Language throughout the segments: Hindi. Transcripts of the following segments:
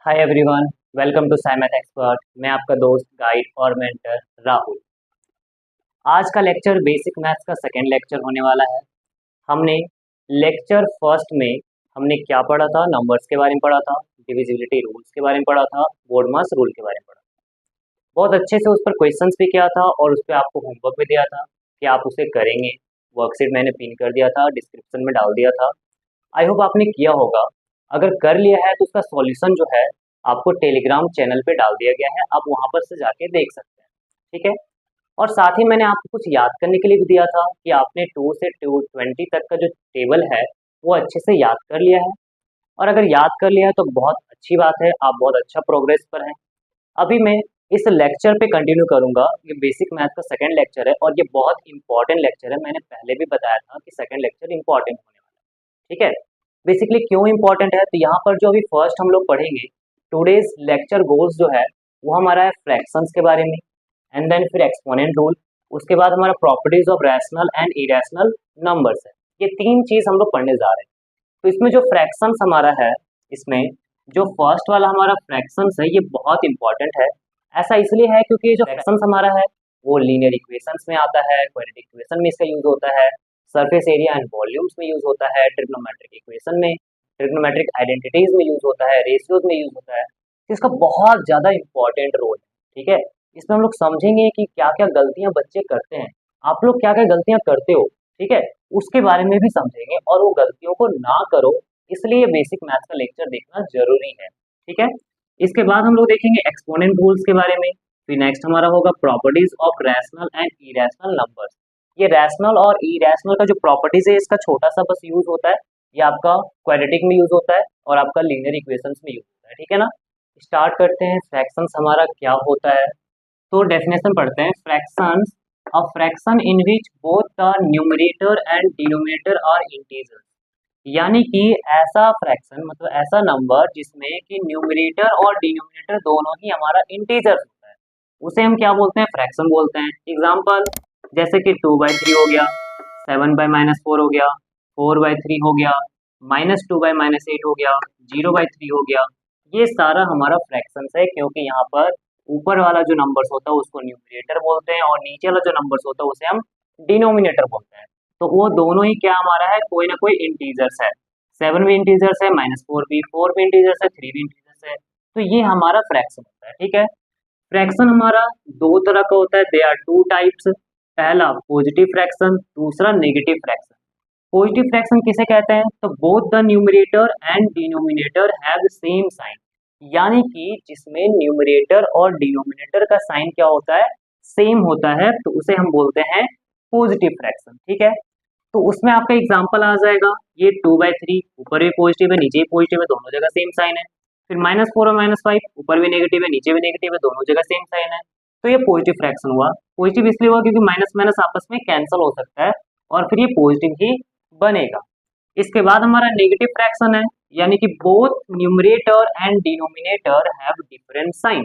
Hi everyone, welcome to Scimath expert. मैं आपका दोस्त, गाइड और मेंटर राहुल। आज का लेक्चर बेसिक मैथ्स का सेकेंड लेक्चर होने वाला है। हमने लेक्चर फर्स्ट में हमने क्या पढ़ा था? नंबर्स के बारे में पढ़ा था, डिविजिबिलिटी रूल्स के बारे में पढ़ा था, बोडमास रूल के बारे में पढ़ा। बहुत अच्छे से उस पर क्वेश्चंस भी किया था और उस पर आपको होमवर्क भी दिया था कि आप उसे करेंगे। वर्कशीट मैंने पिन कर दिया था, डिस्क्रिप्शन में डाल दिया था। आई होप आपने किया होगा। अगर कर लिया है तो उसका सॉल्यूशन जो है आपको टेलीग्राम चैनल पे डाल दिया गया है, आप वहां पर से जाके देख सकते हैं। ठीक है। और साथ ही मैंने आपको कुछ याद करने के लिए भी दिया था कि आपने 2 से 20 तक का जो टेबल है वो अच्छे से याद कर लिया है। और अगर याद कर लिया है तो बहुत अच्छी बात है, आप बहुत अच्छा प्रोग्रेस पर हैं। अभी मैं इस लेक्चर पे कंटिन्यू करूंगा। ये बेसिक मैथ का सेकंड लेक्चर है और ये बहुत इंपॉर्टेंट लेक्चर है। मैंने पहले भी बताया था कि सेकंड लेक्चर इंपॉर्टेंट होने वाला है। ठीक है। बेसिकली क्यों इंपॉर्टेंट है, तो यहाँ पर जो अभी फर्स्ट हम लोग पढ़ेंगे, टुडेज लेक्चर गोल्स जो है वो हमारा है फ्रैक्शंस के बारे में, एंड देन फिर एक्सपोनेंट रूल, उसके बाद हमारा properties of rational and irrational numbers है। ये तीन चीज हम लोग पढ़ने जा रहे हैं। तो इसमें जो फ्रैक्शंस हमारा है, इसमें जो फर्स्ट वाला हमारा फ्रैक्शंस है ये बहुत इंपॉर्टेंट है। ऐसा इसलिए है क्योंकि ये जो फ्रैक्शंस हमारा है वो लीनियर इक्वेशंस में आता है, क्वाड्रेटिक इक्वेशन में इसका यूज होता है, सरफेस एरिया एंड वॉल्यूम्स में यूज होता है, ट्रिग्नोमेट्रिक इक्वेशन में, ट्रिग्नोमेट्रिक आइडेंटिटीज में यूज होता है, रेशियोज में यूज होता है। तो इसका बहुत ज्यादा इंपॉर्टेंट रोल है। ठीक है। इसमें हम लोग समझेंगे कि क्या क्या गलतियां बच्चे करते हैं, आप लोग क्या क्या गलतियां करते हो। ठीक है। उसके बारे में भी समझेंगे और वो गलतियों को ना करो, इसलिए बेसिक मैथ्स का लेक्चर देखना जरूरी है। ठीक है। इसके बाद हम लोग देखेंगे एक्सपोनेंट रूल्स के बारे में। फिर नेक्स्ट हमारा होगा properties of rational and irrational numbers. ये रैशनल और इरेशनल का जो प्रॉपर्टीज है इसका छोटा सा बस यूज होता है। ये आपका क्वाड्रेटिक में यूज होता है और आपका लीनियर इक्वेशंस में यूज होता है। ठीक है ना। स्टार्ट करते हैं। फ्रैक्शंस हमारा क्या होता है, तो डेफिनेशन पढ़ते हैं। Fractions, a fraction in which both the numerator and denominator are integers. यानी कि ऐसा फ्रैक्शन मतलब ऐसा नंबर जिसमें कि न्यूमरेटर और डिनोमिनेटर दोनों ही हमारा इंटीजर होता है, उसे हम क्या बोलते हैं? फ्रैक्शन बोलते हैं। एग्जांपल जैसे कि 2/3 हो गया, 7/-4 हो गया, 4/3 हो गया, -2/-8 हो गया, 0/3 हो गया। ये सारा हमारा फ्रैक्शन है, क्योंकि यहाँ पर ऊपर वाला जो नंबर्स होता है उसको न्यूमरेटर बोलते हैं और नीचे वाला जो नंबर्स होता है उसे हम डिनोमिनेटर बोलते हैं। तो वो दोनों ही क्या हमारा है, कोई ना कोई इंटीजर्स है। 7 भी इंटीजर्स है, -4 भी, 4 भी इंटीजर्स है, 3 भी इंटीजर्स है। तो ये हमारा फ्रैक्शन होता है। ठीक है। फ्रैक्शन हमारा दो तरह का होता है, दे आर टू टाइप्स। पहला पॉजिटिव फ्रैक्शन, दूसरा नेगेटिव फ्रैक्शन। पॉजिटिव फ्रैक्शन किसे कहते हैं, तो both the numerator and denominator have same sign. यानी कि जिसमें न्यूमरेटर और डिनोमिनेटर का साइन क्या होता है, सेम होता है, तो उसे हम बोलते हैं पॉजिटिव फ्रैक्शन। ठीक है। तो उसमें आपका एग्जांपल आ जाएगा, ये 2/3 ऊपर भी पॉजिटिव है नीचे भी पॉजिटिव है, दोनों जगह सेम साइन है। फिर -4 और -5 ऊपर भी नेगेटिव है नीचे भी नेगेटिव है, दोनों जगह सेम साइन है। तो ये पॉजिटिव फ्रैक्शन हुआ। पॉजिटिव इसलिए हुआ क्योंकि माइनस माइनस आपस में कैंसिल हो सकता है और फिर ये पॉजिटिव ही बनेगा। इसके बाद हमारा नेगेटिव फ्रैक्शन है, यानी कि both numerator and denominator have different sign.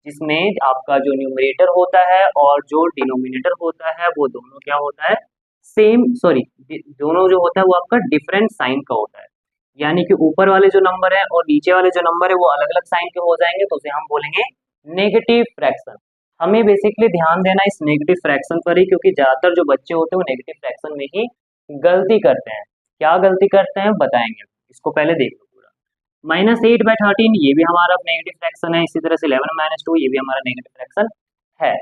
जिसमें आपका जो न्यूमरेटर होता है और जो डिनोमिनेटर होता है वो दोनों क्या होता है, सेम, सॉरी, दोनों जो होता है वो आपका डिफरेंट साइन का होता है। यानी कि ऊपर वाले जो नंबर है और नीचे वाले जो नंबर है वो अलग अलग साइन के हो जाएंगे, तो उसे हम बोलेंगे नेगेटिव फ्रैक्शन। हमें बेसिकली ध्यान देना इस नेगेटिव फ्रैक्शन पर ही, क्योंकि ज्यादातर जो बच्चे होते हैं वो नेगेटिव फ्रैक्शन में ही गलती करते हैं। क्या गलती करते हैं बताएंगे, इसको पहले देख लो पूरा। -8/13 ये भी हमारा नेगेटिव फ्रैक्शन है। इसी तरह से 11-2 ये भी हमारा नेगेटिव फ्रैक्शन है।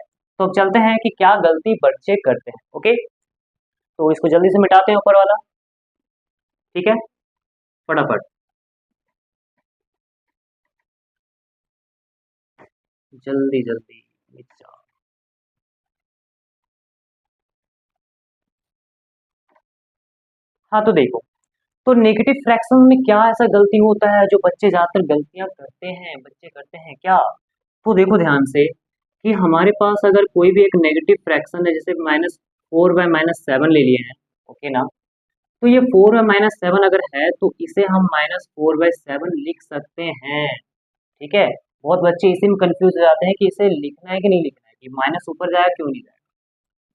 तो अब चलते हैं कि क्या गलती बच्चे करते हैं। ओके, तो इसको जल्दी से मिटाते हैं ऊपर वाला। ठीक है, फटाफट जल्दी जल्दी मिट जाओ। हाँ तो देखो, तो नेगेटिव फ्रैक्शन में क्या ऐसा गलती होता है जो बच्चे ज्यादातर गलतियां करते हैं, बच्चे करते हैं क्या? तो देखो ध्यान से कि हमारे पास अगर कोई भी एक नेगेटिव फ्रैक्शन है, जैसे -4/-7 ले लिए हैं, ओके ना, तो ये 4/-7 अगर है तो इसे हम -4/7 लिख सकते हैं। ठीक है। बहुत बच्चे इसी में कंफ्यूज हो जाते हैं कि इसे लिखना है कि नहीं लिखना है, कि माइनस ऊपर जाएगा क्यों नहीं जाएगा।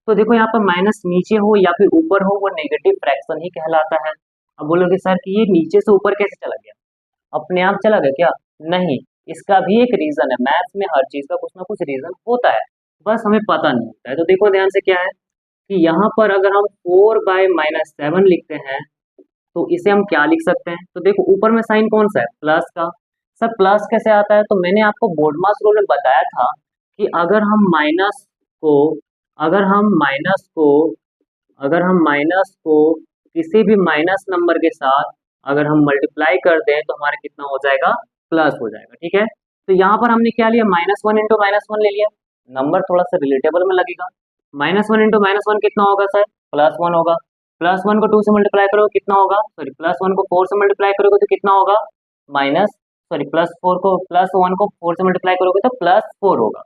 तो देखो यहाँ पर माइनस नीचे हो या फिर ऊपर हो वो नेगेटिव फ्रैक्शन ही कहलाता है। अब बोलोगे सर कि ये नीचे से ऊपर कैसे चला गया, अपने आप चला गया क्या? नहीं, इसका भी एक रीजन है, मैथ्स में हर चीज का कुछ ना कुछ रीजन होता है, बस हमें पता नहीं होता है। तो देखो ध्यान से क्या है कि यहाँ पर अगर हम 4/-7 लिखते हैं तो इसे हम क्या लिख सकते हैं, तो देखो ऊपर में साइन कौन सा है, प्लस का। सर प्लस कैसे आता है, तो मैंने आपको बोर्ड मास रूल में बताया था कि को अगर हम माइनस को अगर हम माइनस को किसी भी माइनस नंबर के साथ अगर हम मल्टीप्लाई कर दें तो हमारा कितना हो जाएगा, प्लस हो जाएगा। ठीक है, तो यहाँ पर हमने क्या लिया, -1 × -1 ले लिया, नंबर थोड़ा सा रिलेटेबल में लगेगा। -1 × -1 कितना होगा सर, +1 होगा। +1 को 2 से मल्टीप्लाई करोगे कितना होगा, सॉरी +1 को 4 से मल्टीप्लाई करोगे तो कितना होगा, माइनस सॉरी +1 को 4 से मल्टीप्लाई करोगे तो +4 होगा।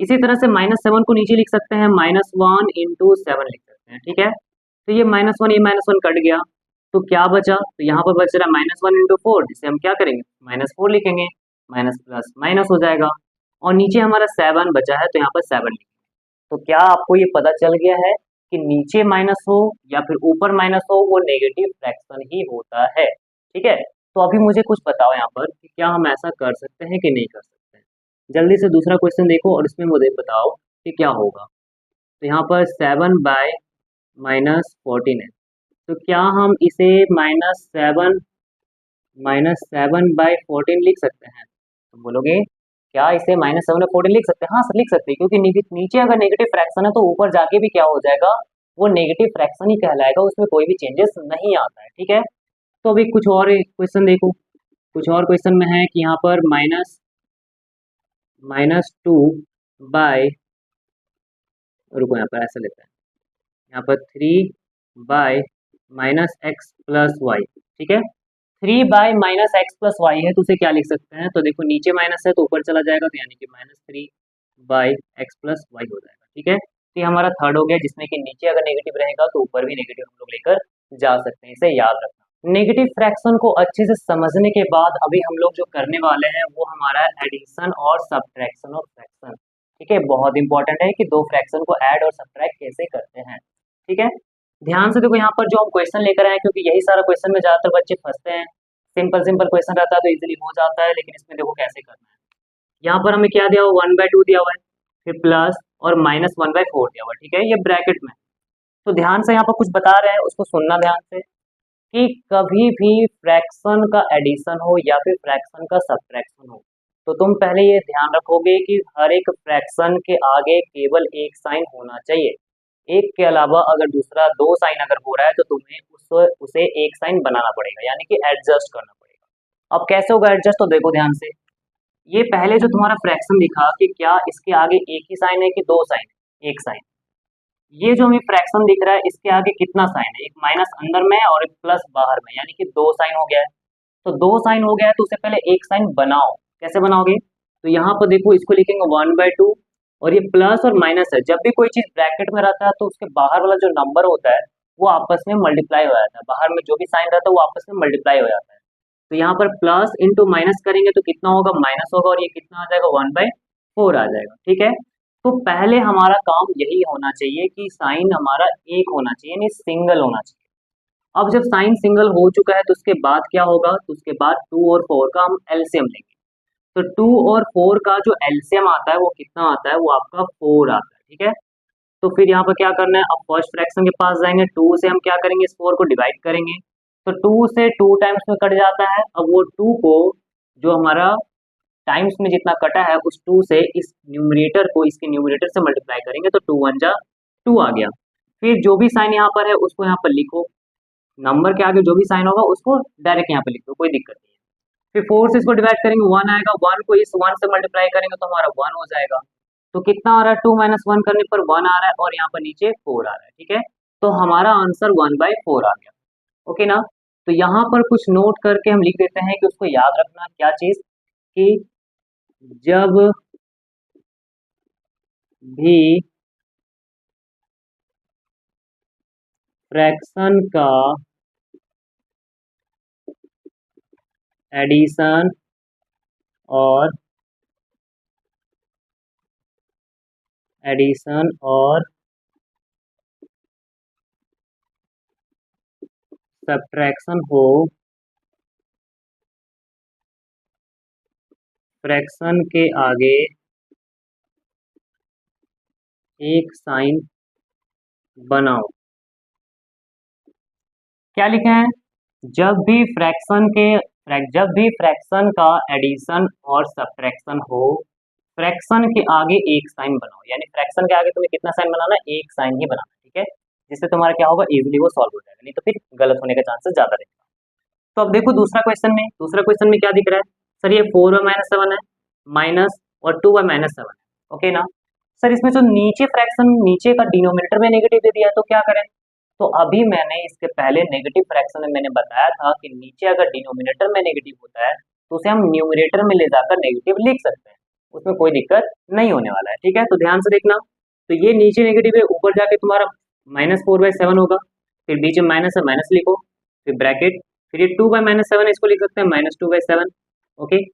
इसी तरह से -7 को नीचे लिख सकते हैं, -1 × 7 लिख सकते हैं। ठीक है, तो ये -1 ये -1 कट गया, तो क्या बचा, तो यहाँ पर बच रहा है -1 × 4, जिसे हम क्या करेंगे, -4 लिखेंगे, माइनस प्लस माइनस हो जाएगा, और नीचे हमारा 7 बचा है तो यहाँ पर 7 लिखेंगे। तो क्या आपको ये पता चल गया है कि नीचे माइनस हो या फिर ऊपर माइनस हो वो नेगेटिव फ्रैक्शन ही होता है। ठीक है, तो अभी मुझे कुछ बताओ यहाँ पर कि क्या हम ऐसा कर सकते हैं कि नहीं कर सकते हैं। जल्दी से दूसरा क्वेश्चन देखो और इसमें मुझे बताओ कि क्या होगा। तो यहाँ पर 7/-14 है, तो क्या हम इसे -7/14 लिख सकते हैं, तो बोलोगे क्या इसे -7/14 लिख सकते हैं, हाँ सर लिख सकते हैं, क्योंकि नीचे अगर नेगेटिव फ्रैक्शन है तो ऊपर जाके भी क्या हो जाएगा, वो नेगेटिव फ्रैक्शन ही कहलाएगा, उसमें कोई भी चेंजेस नहीं आता है। ठीक है, तो अभी कुछ और क्वेश्चन देखो, कुछ और क्वेश्चन में है कि यहाँ पर -2 बाय, रुको यहाँ पर ऐसा लेते हैं, यहाँ पर 3/-x+y। ठीक है, 3/-x+y है तो उसे क्या लिख सकते हैं, तो देखो नीचे माइनस है तो ऊपर चला जाएगा, तो यानी कि -3/x+y हो जाएगा। ठीक है, तो ये हमारा थर्ड हो गया, जिसमें कि नीचे अगर नेगेटिव रहेगा तो ऊपर भी नेगेटिव हम लोग लेकर जा सकते हैं, इसे याद रखना। नेगेटिव फ्रैक्शन को अच्छे से समझने के बाद अभी हम लोग जो करने वाले हैं वो हमारा एडिशन और सब्ट्रैक्शन ऑफ फ्रैक्शन। ठीक है, बहुत इंपॉर्टेंट है कि दो फ्रैक्शन को ऐड और सब्ट्रैक्ट कैसे करते हैं। ठीक है, ध्यान से देखो यहाँ पर जो हम क्वेश्चन लेकर आए, क्योंकि यही सारा क्वेश्चन में ज्यादातर बच्चे फंसते हैं, सिंपल सिंपल क्वेश्चन रहता है तो इजीली हो जाता है, लेकिन इसमें देखो कैसे करना है। यहाँ पर हमें क्या दिया हुआ, 1/2 दिया हुआ है, फिर प्लस और -1/4 दिया हुआ है। ठीक है, ये ब्रैकेट में, तो ध्यान से यहाँ पर कुछ बता रहे हैं उसको सुनना ध्यान से, कि कभी भी फ्रैक्शन का एडिशन हो या फिर फ्रैक्शन का सब्ट्रैक्शन हो तो तुम पहले ये ध्यान रखोगे कि हर एक फ्रैक्शन के आगे केवल एक साइन होना चाहिए, एक के अलावा अगर दूसरा दो साइन अगर हो रहा है तो तुम्हें उसे एक साइन बनाना पड़ेगा, यानी कि एडजस्ट करना पड़ेगा। अब कैसे होगा एडजस्ट, तो देखो ध्यान से, ये पहले जो तुम्हारा फ्रैक्शन दिखा कि क्या इसके आगे एक ही साइन है कि दो साइन, एक साइन, ये जो हमें फ्रैक्शन दिख रहा है इसके आगे कितना साइन है, एक माइनस अंदर में और एक प्लस बाहर में, यानी कि दो साइन हो गया है। तो दो साइन हो गया है तो उससे पहले एक साइन बनाओ, कैसे बनाओगे, तो यहाँ पर देखो इसको लिखेंगे 1/2, और ये प्लस और माइनस है, जब भी कोई चीज ब्रैकेट में रहता है तो उसके बाहर वाला जो नंबर होता है वो आपस में मल्टीप्लाई हो जाता है, बाहर में जो भी साइन रहता है वो आपस में मल्टीप्लाई हो जाता है। तो यहाँ पर प्लस इंटू माइनस करेंगे तो कितना होगा, माइनस होगा, और ये कितना आ जाएगा, 1/4 आ जाएगा। ठीक है, तो पहले हमारा काम यही होना चाहिए कि साइन हमारा एक होना चाहिए, यानी सिंगल होना चाहिए। अब जब साइन सिंगल हो चुका है तो उसके बाद क्या होगा, तो उसके बाद 2 और 4 का हम एलसीएम लेंगे। तो 2 और 4 का जो एलसीएम आता है वो कितना आता है, वो आपका 4 आता है। ठीक है, तो फिर यहाँ पर क्या करना है, अब फर्स्ट फ्रैक्शन के पास जाएंगे, 2 से हम क्या करेंगे, इस 4 को डिवाइड करेंगे, तो 2 से 2 टाइम्स में कट जाता है। अब वो 2 को जो हमारा टाइम्स में जितना कटा है उस 2 से इस न्यूमरेटर को इसके न्यूमरेटर से मल्टीप्लाई करेंगे तो 2 1 जा 2 आ गया। फिर जो भी साइन यहाँ पर है उसको यहाँ पर लिखो, नंबर के आगे जो भी साइन होगा उसको डायरेक्ट यहाँ पे लिख दो, कोई दिक्कत नहीं है। फिर 4 से इसको डिवाइड करेंगे, 1 आएगा, 1 को इस 1 से मल्टीप्लाई करेंगे तो हमारा 1 हो जाएगा। तो कितना आ रहा है, 2 - 1 करने पर 1 आ रहा है, और यहाँ पर नीचे 4 आ रहा है। ठीक है, तो हमारा आंसर 1/4 आ गया। ओके ना, तो यहाँ पर कुछ नोट करके हम लिख देते हैं कि उसको याद रखना क्या चीज, कि जब भी फ्रैक्शन का एडिशन और सब्ट्रैक्शन हो, फ्रैक्शन के आगे एक साइन बनाओ। क्या लिखे हैं? जब भी फ्रैक्शन का एडिशन और सब्ट्रैक्शन हो, फ्रैक्शन के आगे एक साइन बनाओ। यानी फ्रैक्शन के आगे तुम्हें कितना साइन बनाना है? एक साइन ही बनाना, ठीक है, जिससे तुम्हारा क्या होगा, इजीली वो सॉल्व हो जाएगा, नहीं तो फिर गलत होने का चांसेस ज्यादा रहेगा। तो अब देखो दूसरा क्वेश्चन में क्या दिख रहा है? सर ये 4y-7 है, माइनस और 2y-7 है, ओके ना। सर इसमें जो नीचे फ्रैक्शन, नीचे का डिनोमिनेटर में नेगेटिव दे दिया है, तो क्या करें? तो अभी मैंने इसके पहले नेगेटिव फ्रैक्शन में मैंने बताया था कि नीचे अगर डिनोमिनेटर में नेगेटिव होता है तो उसे हम न्यूमरेटर में ले जाकर नेगेटिव लिख सकते हैं, उसमें कोई दिक्कत नहीं होने वाला है, ठीक है। तो ध्यान से देखना, तो ये नीचे नेगेटिव है, ऊपर जाके तुम्हारा -4/7 होगा, फिर बीच में माइनस है, माइनस लिखो, फिर ब्रैकेट, फिर ये 2/-7 है, इसको लिख सकते हैं -2/7, ओके।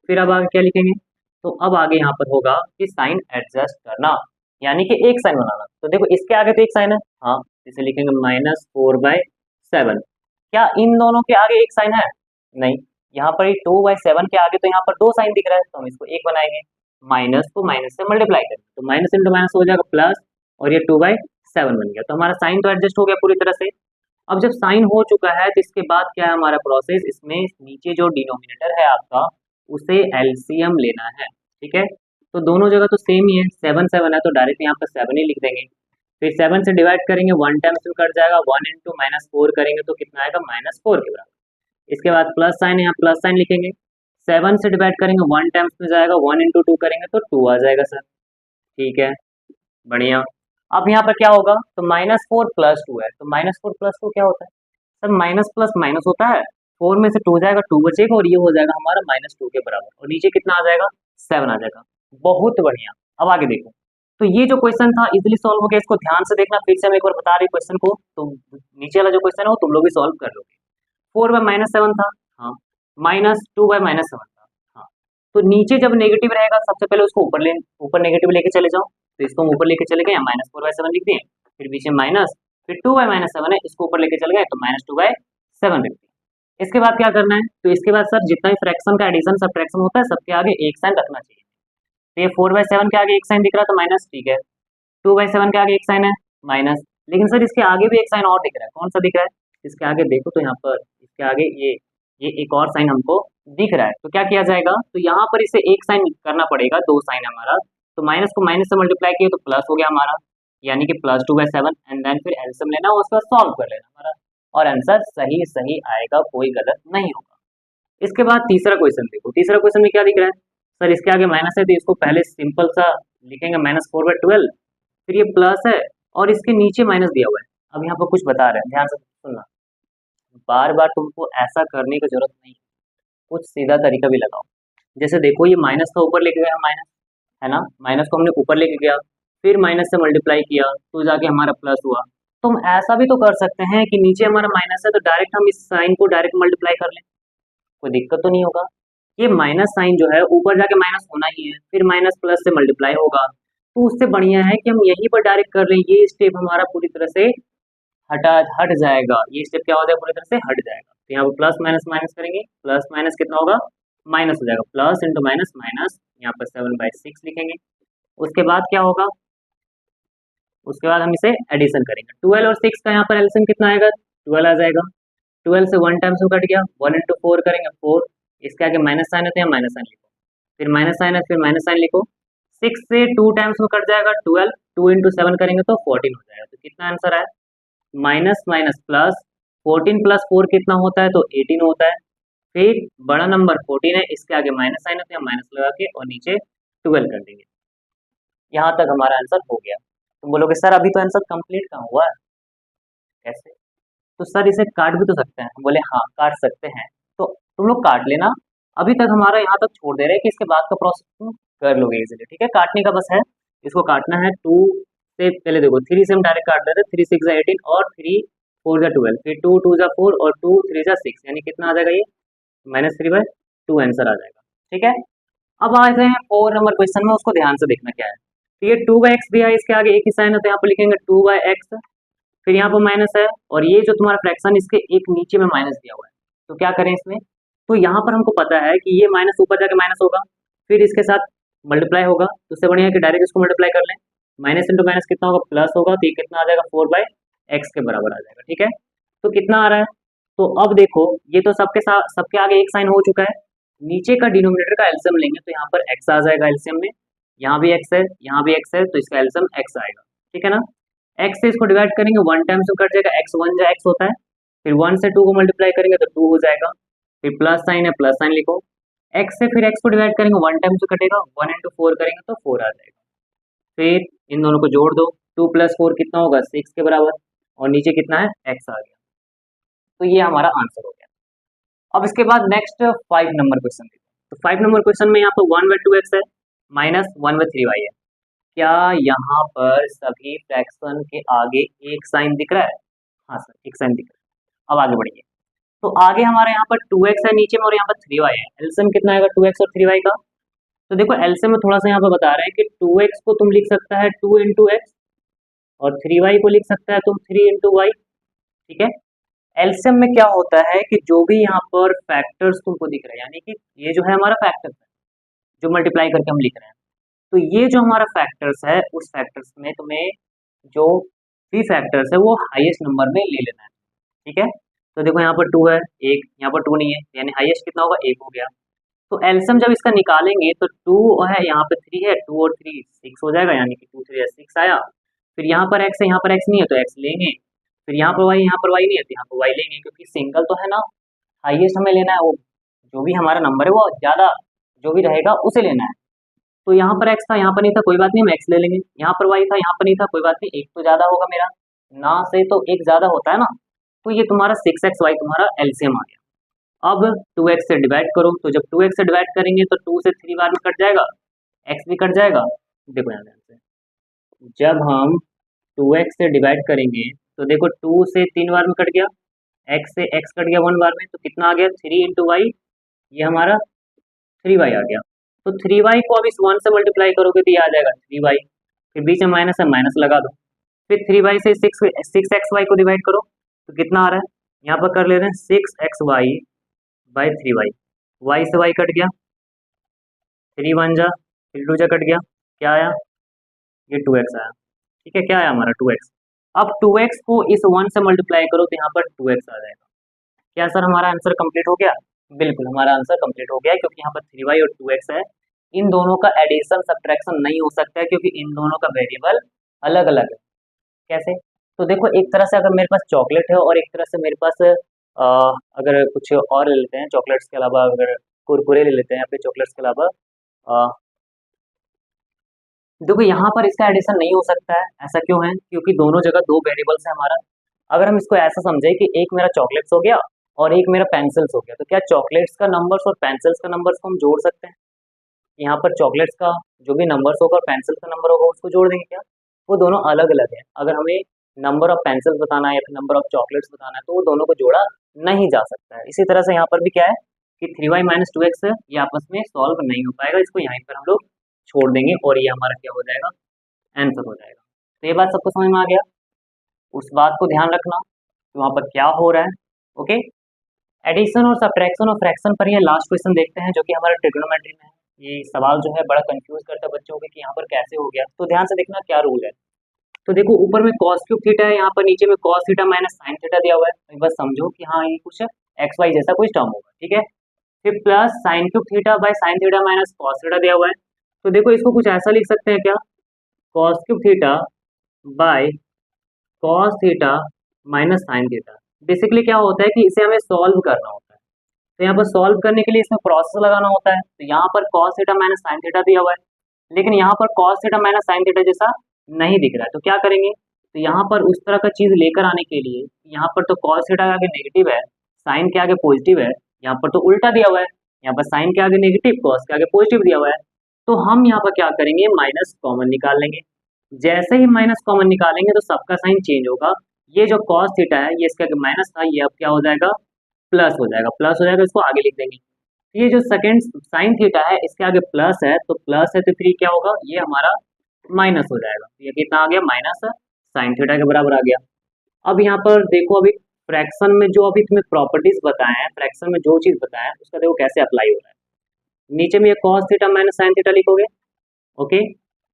फिर अब आगे क्या लिखेंगे? तो अब आगे यहाँ पर होगा कि साइन एडजस्ट करना, यानी कि एक साइन बनाना। तो देखो इसके आगे तो एक साइन है, हाँ, इसे लिखेंगे -4/7। क्या इन दोनों के आगे एक साइन है? नहीं, यहाँ पर 2/7 के आगे तो यहाँ पर दो साइन दिख रहा है, तो हम इसको एक बनाएंगे, माइनस को माइनस से मल्टीप्लाई करेंगे, तो माइनस इंटू माइनस हो जाएगा प्लस, और ये 2/7 बन गया। तो हमारा साइन तो एडजस्ट हो गया पूरी तरह से। अब जब साइन हो चुका है तो इसके बाद क्या है हमारा प्रोसेस, इसमें नीचे जो डिनोमिनेटर है आपका उसे एलसीएम लेना है, ठीक है। तो दोनों जगह तो सेम ही है, 7/7 है, तो डायरेक्ट यहाँ पर 7 ही लिख देंगे। फिर 7 से डिवाइड करेंगे, 1 टाइम्स में कट जाएगा, 1 इंटू -4 करेंगे तो कितना आएगा? -4 के बराबर। इसके बाद प्लस साइन है, यहाँ प्लस साइन लिखेंगे, 7 से डिवाइड करेंगे, 1 टाइम्स में जाएगा, 1 इंटू 2 करेंगे तो 2 आ जाएगा सर, ठीक है, बढ़िया। अब यहाँ पर क्या होगा? तो -4 + 2 है, तो -4 + 2 क्या होता है? सर माइनस प्लस माइनस होता है, 4 में से 2 जाएगा, 2 बचेगा, और ये हो जाएगा हमारा -2 के बराबर, और नीचे कितना आ जाएगा? 7 आ जाएगा। बहुत बढ़िया। अब आगे देखो, तो ये जो क्वेश्चन था इजीली सॉल्व हो गया, इसको ध्यान से देखना, फिर से हम एक बार बता रही क्वेश्चन को, तो नीचे वाला जो क्वेश्चन है वो तुम लोग भी सॉल्व कर लोगे। 4/-7 था, हाँ, -2/-7 था, हाँ। तो नीचे जब नेगेटिव रहेगा, सबसे पहले उसको ऊपर नेगेटिव लेके चले जाओ, तो इसको हम ऊपर लेके चले गए, -4/7 लिख दिए, फिर बीच में माइनस, फिर 2/-7 है, इसको ऊपर लेके चले गए तो -2/7 लिख दिए। इसके बाद क्या करना है? तो इसके बाद सर जितना भी फ्रैक्शन का एडिशन सब्ट्रैक्शन होता है सबके आगे एक साइन रखना चाहिए। तो ये 4/7 के आगे एक साइन दिख रहा है तो माइनस, ठीक है, 2/7 के आगे एक साइन है माइनस, लेकिन सर इसके आगे भी एक साइन और दिख रहा है, कौन सा दिख रहा है? इसके आगे देखो तो यहाँ पर इसके आगे ये एक और साइन हमको दिख रहा है, तो क्या किया जाएगा? तो यहाँ पर इसे एक साइन करना पड़ेगा, दो साइन हमारा, तो माइनस को माइनस से मल्टीप्लाई किया तो प्लस हो गया हमारा, यानी कि +2/7, एंड देन फिर एलसीएम लेना और उसका सॉल्व कर लेना हमारा, और आंसर सही सही आएगा, कोई गलत नहीं होगा। इसके बाद तीसरा क्वेश्चन देखो, तीसरा क्वेश्चन में क्या दिख रहा है? सर इसके आगे माइनस है, तो इसको पहले सिंपल सा लिखेंगे, -4/12, फिर ये प्लस है और इसके नीचे माइनस दिया हुआ है। अब यहाँ पर कुछ बता रहे हैं, ध्यान से सुनना, बार बार तुमको ऐसा करने की जरूरत नहीं, कुछ सीधा तरीका भी लगाओ। जैसे देखो ये माइनस था, ऊपर लेके गया माइनस, है ना, माइनस को हमने ऊपर लेके गया, फिर माइनस से मल्टीप्लाई किया तो जाके हमारा प्लस हुआ। तो हम ऐसा भी तो कर सकते हैं कि नीचे हमारा माइनस है तो डायरेक्ट हम इस साइन को डायरेक्ट मल्टीप्लाई कर लें, कोई दिक्कत तो नहीं होगा। ये माइनस साइन जो है ऊपर जाके माइनस होना ही है, फिर माइनस प्लस से मल्टीप्लाई होगा, तो उससे बढ़िया है कि हम यहीं पर डायरेक्ट कर लें, ये स्टेप हमारा पूरी तरह से हट जाएगा, ये स्टेप क्या हो जाएगा, पूरी तरह से हट जाएगा। तो यहाँ पर प्लस माइनस माइनस करेंगे, प्लस माइनस कितना होगा? माइनस हो जाएगा, प्लस इंटू माइनस माइनस, यहाँ पर 7/6 लिखेंगे। उसके बाद क्या होगा? उसके बाद हम इसे एडिशन करेंगे, 12 और 6 का यहाँ पर एलसीएम कितना आएगा? 12 आ जाएगा, 12 से 1 टाइम्स में कट गया, 1 इंटू 4 करेंगे 4, इसके आगे माइनस साइन होते हैं, माइनस साइन लिखो, फिर माइनस साइन है, फिर माइनस साइन लिखो, 6 से 2 टाइम्स में कट जाएगा 12, 2 इंटू 7 करेंगे तो 14 हो जाएगा। तो कितना आंसर आया? माइनस माइनस प्लस, 14 + 4 कितना होता है? तो 18 होता है। फिर बड़ा नंबर 14 है, इसके आगे माइनस साइन होते हैं, माइनस लगा के और नीचे 12 कर देंगे। यहाँ तक हमारा आंसर हो गया। तुम बोलोगे सर अभी तो आंसर कंप्लीट कहाँ हुआ है, कैसे? तो सर इसे काट भी तो सकते हैं, बोले हाँ काट सकते हैं, तो तुम लोग काट लेना, अभी तक हमारा यहाँ तक छोड़ दे रहे हैं कि इसके बाद का प्रोसेस तुम कर लोगे इजीली, ठीक है। काटने का बस है, इसको काटना है, 2 से पहले देखो 3 से हम डायरेक्ट काट देते हैं, 3 6 18 और 3 4 12, फिर 2 2 4 और 2 3 6, यानी कितना आ जाएगा ये? -3/2 आंसर आ जाएगा, ठीक है। अब आते हैं 4 नंबर क्वेश्चन में, उसको ध्यान से देखना क्या है। तो ये 2/x दिया है, इसके आगे एक ही साइन है, तो यहाँ पर लिखेंगे 2/x, फिर यहाँ पर माइनस है, और ये जो तुम्हारा फ्रैक्शन इसके एक नीचे में माइनस दिया हुआ है, तो क्या करें इसमें? तो यहाँ पर हमको पता है कि ये माइनस ऊपर जाके माइनस होगा, फिर इसके साथ मल्टीप्लाई होगा, तो उससे बढ़िया है कि डायरेक्ट इसको मल्टीप्लाई कर लें। माइनस इंटू माइनस कितना होगा, प्लस होगा, तो ये कितना आ जाएगा, 4/x के बराबर आ जाएगा। ठीक है, तो कितना आ रहा है, तो अब देखो ये तो सबके साथ सबके आगे एक साइन हो चुका है, नीचे का डिनोमिनेटर का एलसीएम लेंगे तो यहाँ पर x आ जाएगा एलसीएम में, यहाँ भी x है, यहाँ भी x है, तो इसका एलसीएम x आएगा। ठीक है ना, x से इसको डिवाइड करेंगे, 1 टाइम्स में कट जाएगा, x 1 जा x होता है, फिर 1 से 2 को मल्टीप्लाई करेंगे तो 2 हो जाएगा, फिर प्लस साइन है, प्लस साइन लिखो, x से फिर x को डिवाइड करेंगे, 1 टाइम्स में कटेगा, 1 इंटू 4 करेंगे तो 4 आ जाएगा, फिर इन दोनों को जोड़ दो, 2 + 4 कितना होगा, 6 के बराबर, और नीचे कितना है, x आ गया। तो ये हमारा आंसर हो गया। अब इसके बाद नेक्स्ट 5 नंबर क्वेश्चन देखते हैं। तो 5 नंबर क्वेश्चन में यहाँ पर 1/2x है, माइनस 1/3y है। क्या यहाँ पर सभी फ्रैक्शन के आगे एक साइन दिख रहा है? हाँ सर, एक साइन दिख रहा है। अब आगे बढ़िए, तो आगे हमारे यहाँ पर 2x है नीचे में, और यहाँ पर 3y है। एलसीएम कितना आएगा 2x और 3y का? तो देखो एलसीएम में थोड़ा सा यहाँ पर बता रहे हैं कि 2x को तुम लिख सकता है 2 इंटू एक्स, और 3y को लिख सकता है तुम 3 इंटू वाई। ठीक है, एलसीएम में क्या होता है कि जो भी यहाँ पर फैक्टर्स तुमको दिख रहे हैं, यानी कि ये जो है हमारा फैक्टर्स है जो मल्टीप्लाई करके हम लिख रहे हैं, तो ये जो हमारा फैक्टर्स है उस फैक्टर्स में तुम्हें जो भी फैक्टर्स है वो हाईएस्ट नंबर में ले लेना है। ठीक है, तो देखो यहाँ पर 2 है, एक यहाँ पर 2 नहीं है, यानी हाईएस्ट कितना होगा, 1 हो गया। तो एलसीएम जब इसका निकालेंगे तो 2 है, यहाँ पे 3 है, 2 और 3 6 हो जाएगा, यानी कि 2 3 6 आया। फिर यहाँ पर x है, यहाँ पर x नहीं है तो x लेंगे, फिर यहाँ पर y, यहाँ पर y नहीं है तो यहाँ पर y लेंगे, क्योंकि सिंगल तो है ना, हाईएस्ट हमें लेना है, वो जो भी हमारा नंबर है वो ज़्यादा जो भी रहेगा उसे लेना है। तो यहाँ पर x था, यहाँ पर नहीं था, कोई बात नहीं, हम x ले लेंगे। यहाँ पर y था, यहाँ पर नहीं था, कोई बात नहीं, एक तो ज़्यादा होगा मेरा, ना से तो एक ज़्यादा होता है ना, तो ये तुम्हारा 6xy तुम्हारा एलसीएम आ गया। अब 2x से डिवाइड करो, तो जब 2x से डिवाइड करेंगे तो 2 से 3 बार में कट जाएगा, x भी कट जाएगा। देखो यहाँ से जब हम 2x से डिवाइड करेंगे तो देखो 2 से 3 बार में कट गया, x से x कट गया 1 बार में, तो कितना आ गया 3 इंटू वाई, ये हमारा 3y आ गया। तो 3y को अब इस 1 से मल्टीप्लाई करोगे तो ये आ जाएगा 3y, फिर बीच में माइनस है, माइनस लगा दो, फिर 3y से 6xy को डिवाइड करो तो कितना आ रहा है, यहाँ पर कर ले रहे हैं 6xy/3y, y से y कट गया, 3 1 जा, फिर 2 जा कट गया, क्या आया, ये 2x आया। ठीक है, क्या आया हमारा 2x। अब 2x को इस 1 से मल्टीप्लाई करो तो यहाँ पर 2x आ जाएगा। क्या सर हमारा आंसर कंप्लीट हो गया? बिल्कुल हमारा आंसर कंप्लीट हो गया है, क्योंकि यहाँ पर 3y और 2x है, इन दोनों का एडिशन सब्ट्रैक्शन नहीं हो सकता है, क्योंकि इन दोनों का वेरिएबल अलग अलग है। कैसे? तो देखो एक तरह से अगर मेरे पास चॉकलेट है और एक तरह से मेरे पास अगर कुछ और ले लेते हैं, चॉकलेट्स के अलावा अगर कुरकुरे ले लेते हैं, या फिर चॉकलेट्स के अलावा देखो यहाँ पर इसका एडिशन नहीं हो सकता है। ऐसा क्यों है? क्योंकि दोनों जगह दो वेरिएबल्स है हमारा। अगर हम इसको ऐसा समझे कि एक मेरा चॉकलेट्स हो गया और एक मेरा पेंसिल्स हो गया, तो क्या चॉकलेट्स का नंबर्स और पेंसिल्स का नंबर्स को हम जोड़ सकते हैं? यहाँ पर चॉकलेट्स का जो भी नंबर्स होगा और पेंसिल्स का नंबर होगा उसको जोड़ देंगे क्या? वो दोनों अलग अलग है। अगर हमें नंबर ऑफ पेंसिल्स बताना है या फिर नंबर ऑफ चॉकलेट्स बताना है तो वो दोनों को जोड़ा नहीं जा सकता है। इसी तरह से यहाँ पर भी क्या है कि 3y - 2x ये आपस में सॉल्व नहीं हो पाएगा, इसको यहीं पर हम लोग छोड़ देंगे और ये हमारा क्या हो जाएगा, आंसर हो जाएगा। तो ये बात सबको समझ में आ गया? उस बात को ध्यान रखना कि वहाँ पर क्या हो रहा है। ओके, एडिशन और सब्ट्रैक्शन और फ्रैक्शन पर ये लास्ट क्वेश्चन देखते हैं, जो कि हमारा ट्रिग्नोमेट्री में है। ये सवाल जो है बड़ा कंफ्यूज करता है बच्चों को कि यहाँ पर कैसे हो गया। तो ध्यान से देखना क्या रूल है। तो देखो ऊपर में cos क्यूब थीटा है, यहाँ पर नीचे में cos theta minus sine theta दिया हुआ है, तो बस समझो कि हाँ ये कुछ एक्स वाई जैसा कुछ टर्म होगा। ठीक है, फिर plus sine cube theta by sine theta minus cos theta दिया हुआ है। तो देखो इसको कुछ ऐसा लिख सकते हैं क्या, cos cube theta by cos theta minus sine theta. Basically क्या होता है कि इसे हमें सॉल्व करना होता है, तो यहाँ पर सॉल्व करने के लिए इसमें प्रोसेस लगाना होता है। तो यहाँ पर cos theta minus sine theta दिया हुआ है, लेकिन यहाँ पर cos theta minus sine theta जैसा नहीं दिख रहा है, तो क्या करेंगे, तो यहाँ पर उस तरह का चीज लेकर आने के लिए यहाँ पर तो cos थीटा के आगे नेगेटिव है, साइन के आगे पॉजिटिव है, यहाँ पर तो उल्टा दिया हुआ है, यहाँ पर साइन के आगे नेगेटिव, cos के आगे पॉजिटिव दिया हुआ है। तो हम यहाँ पर क्या करेंगे, माइनस कॉमन निकाल लेंगे। जैसे ही माइनस कॉमन निकालेंगे तो सबका साइन चेंज होगा। ये जो cos थीटा है ये इसके आगे माइनस था, ये अब क्या हो जाएगा, प्लस हो जाएगा। प्लस हो जाएगा, इसको आगे लिख देंगे। ये जो सेकंड साइन थीटा है इसके आगे प्लस है, तो प्लस है तो फिर क्या होगा, ये हमारा माइनस हो जाएगा। ये कितना आ गया, माइनस साइन थीटा के बराबर आ गया। अब यहाँ पर देखो, अभी फ्रैक्शन में जो अभी तुम्हें प्रॉपर्टीज बताए हैं, फ्रैक्शन में जो चीज बताया है उसका देखो कैसे अप्लाई हो रहा है। नीचे में ये cos theta minus sine theta लिखोगे। ओके,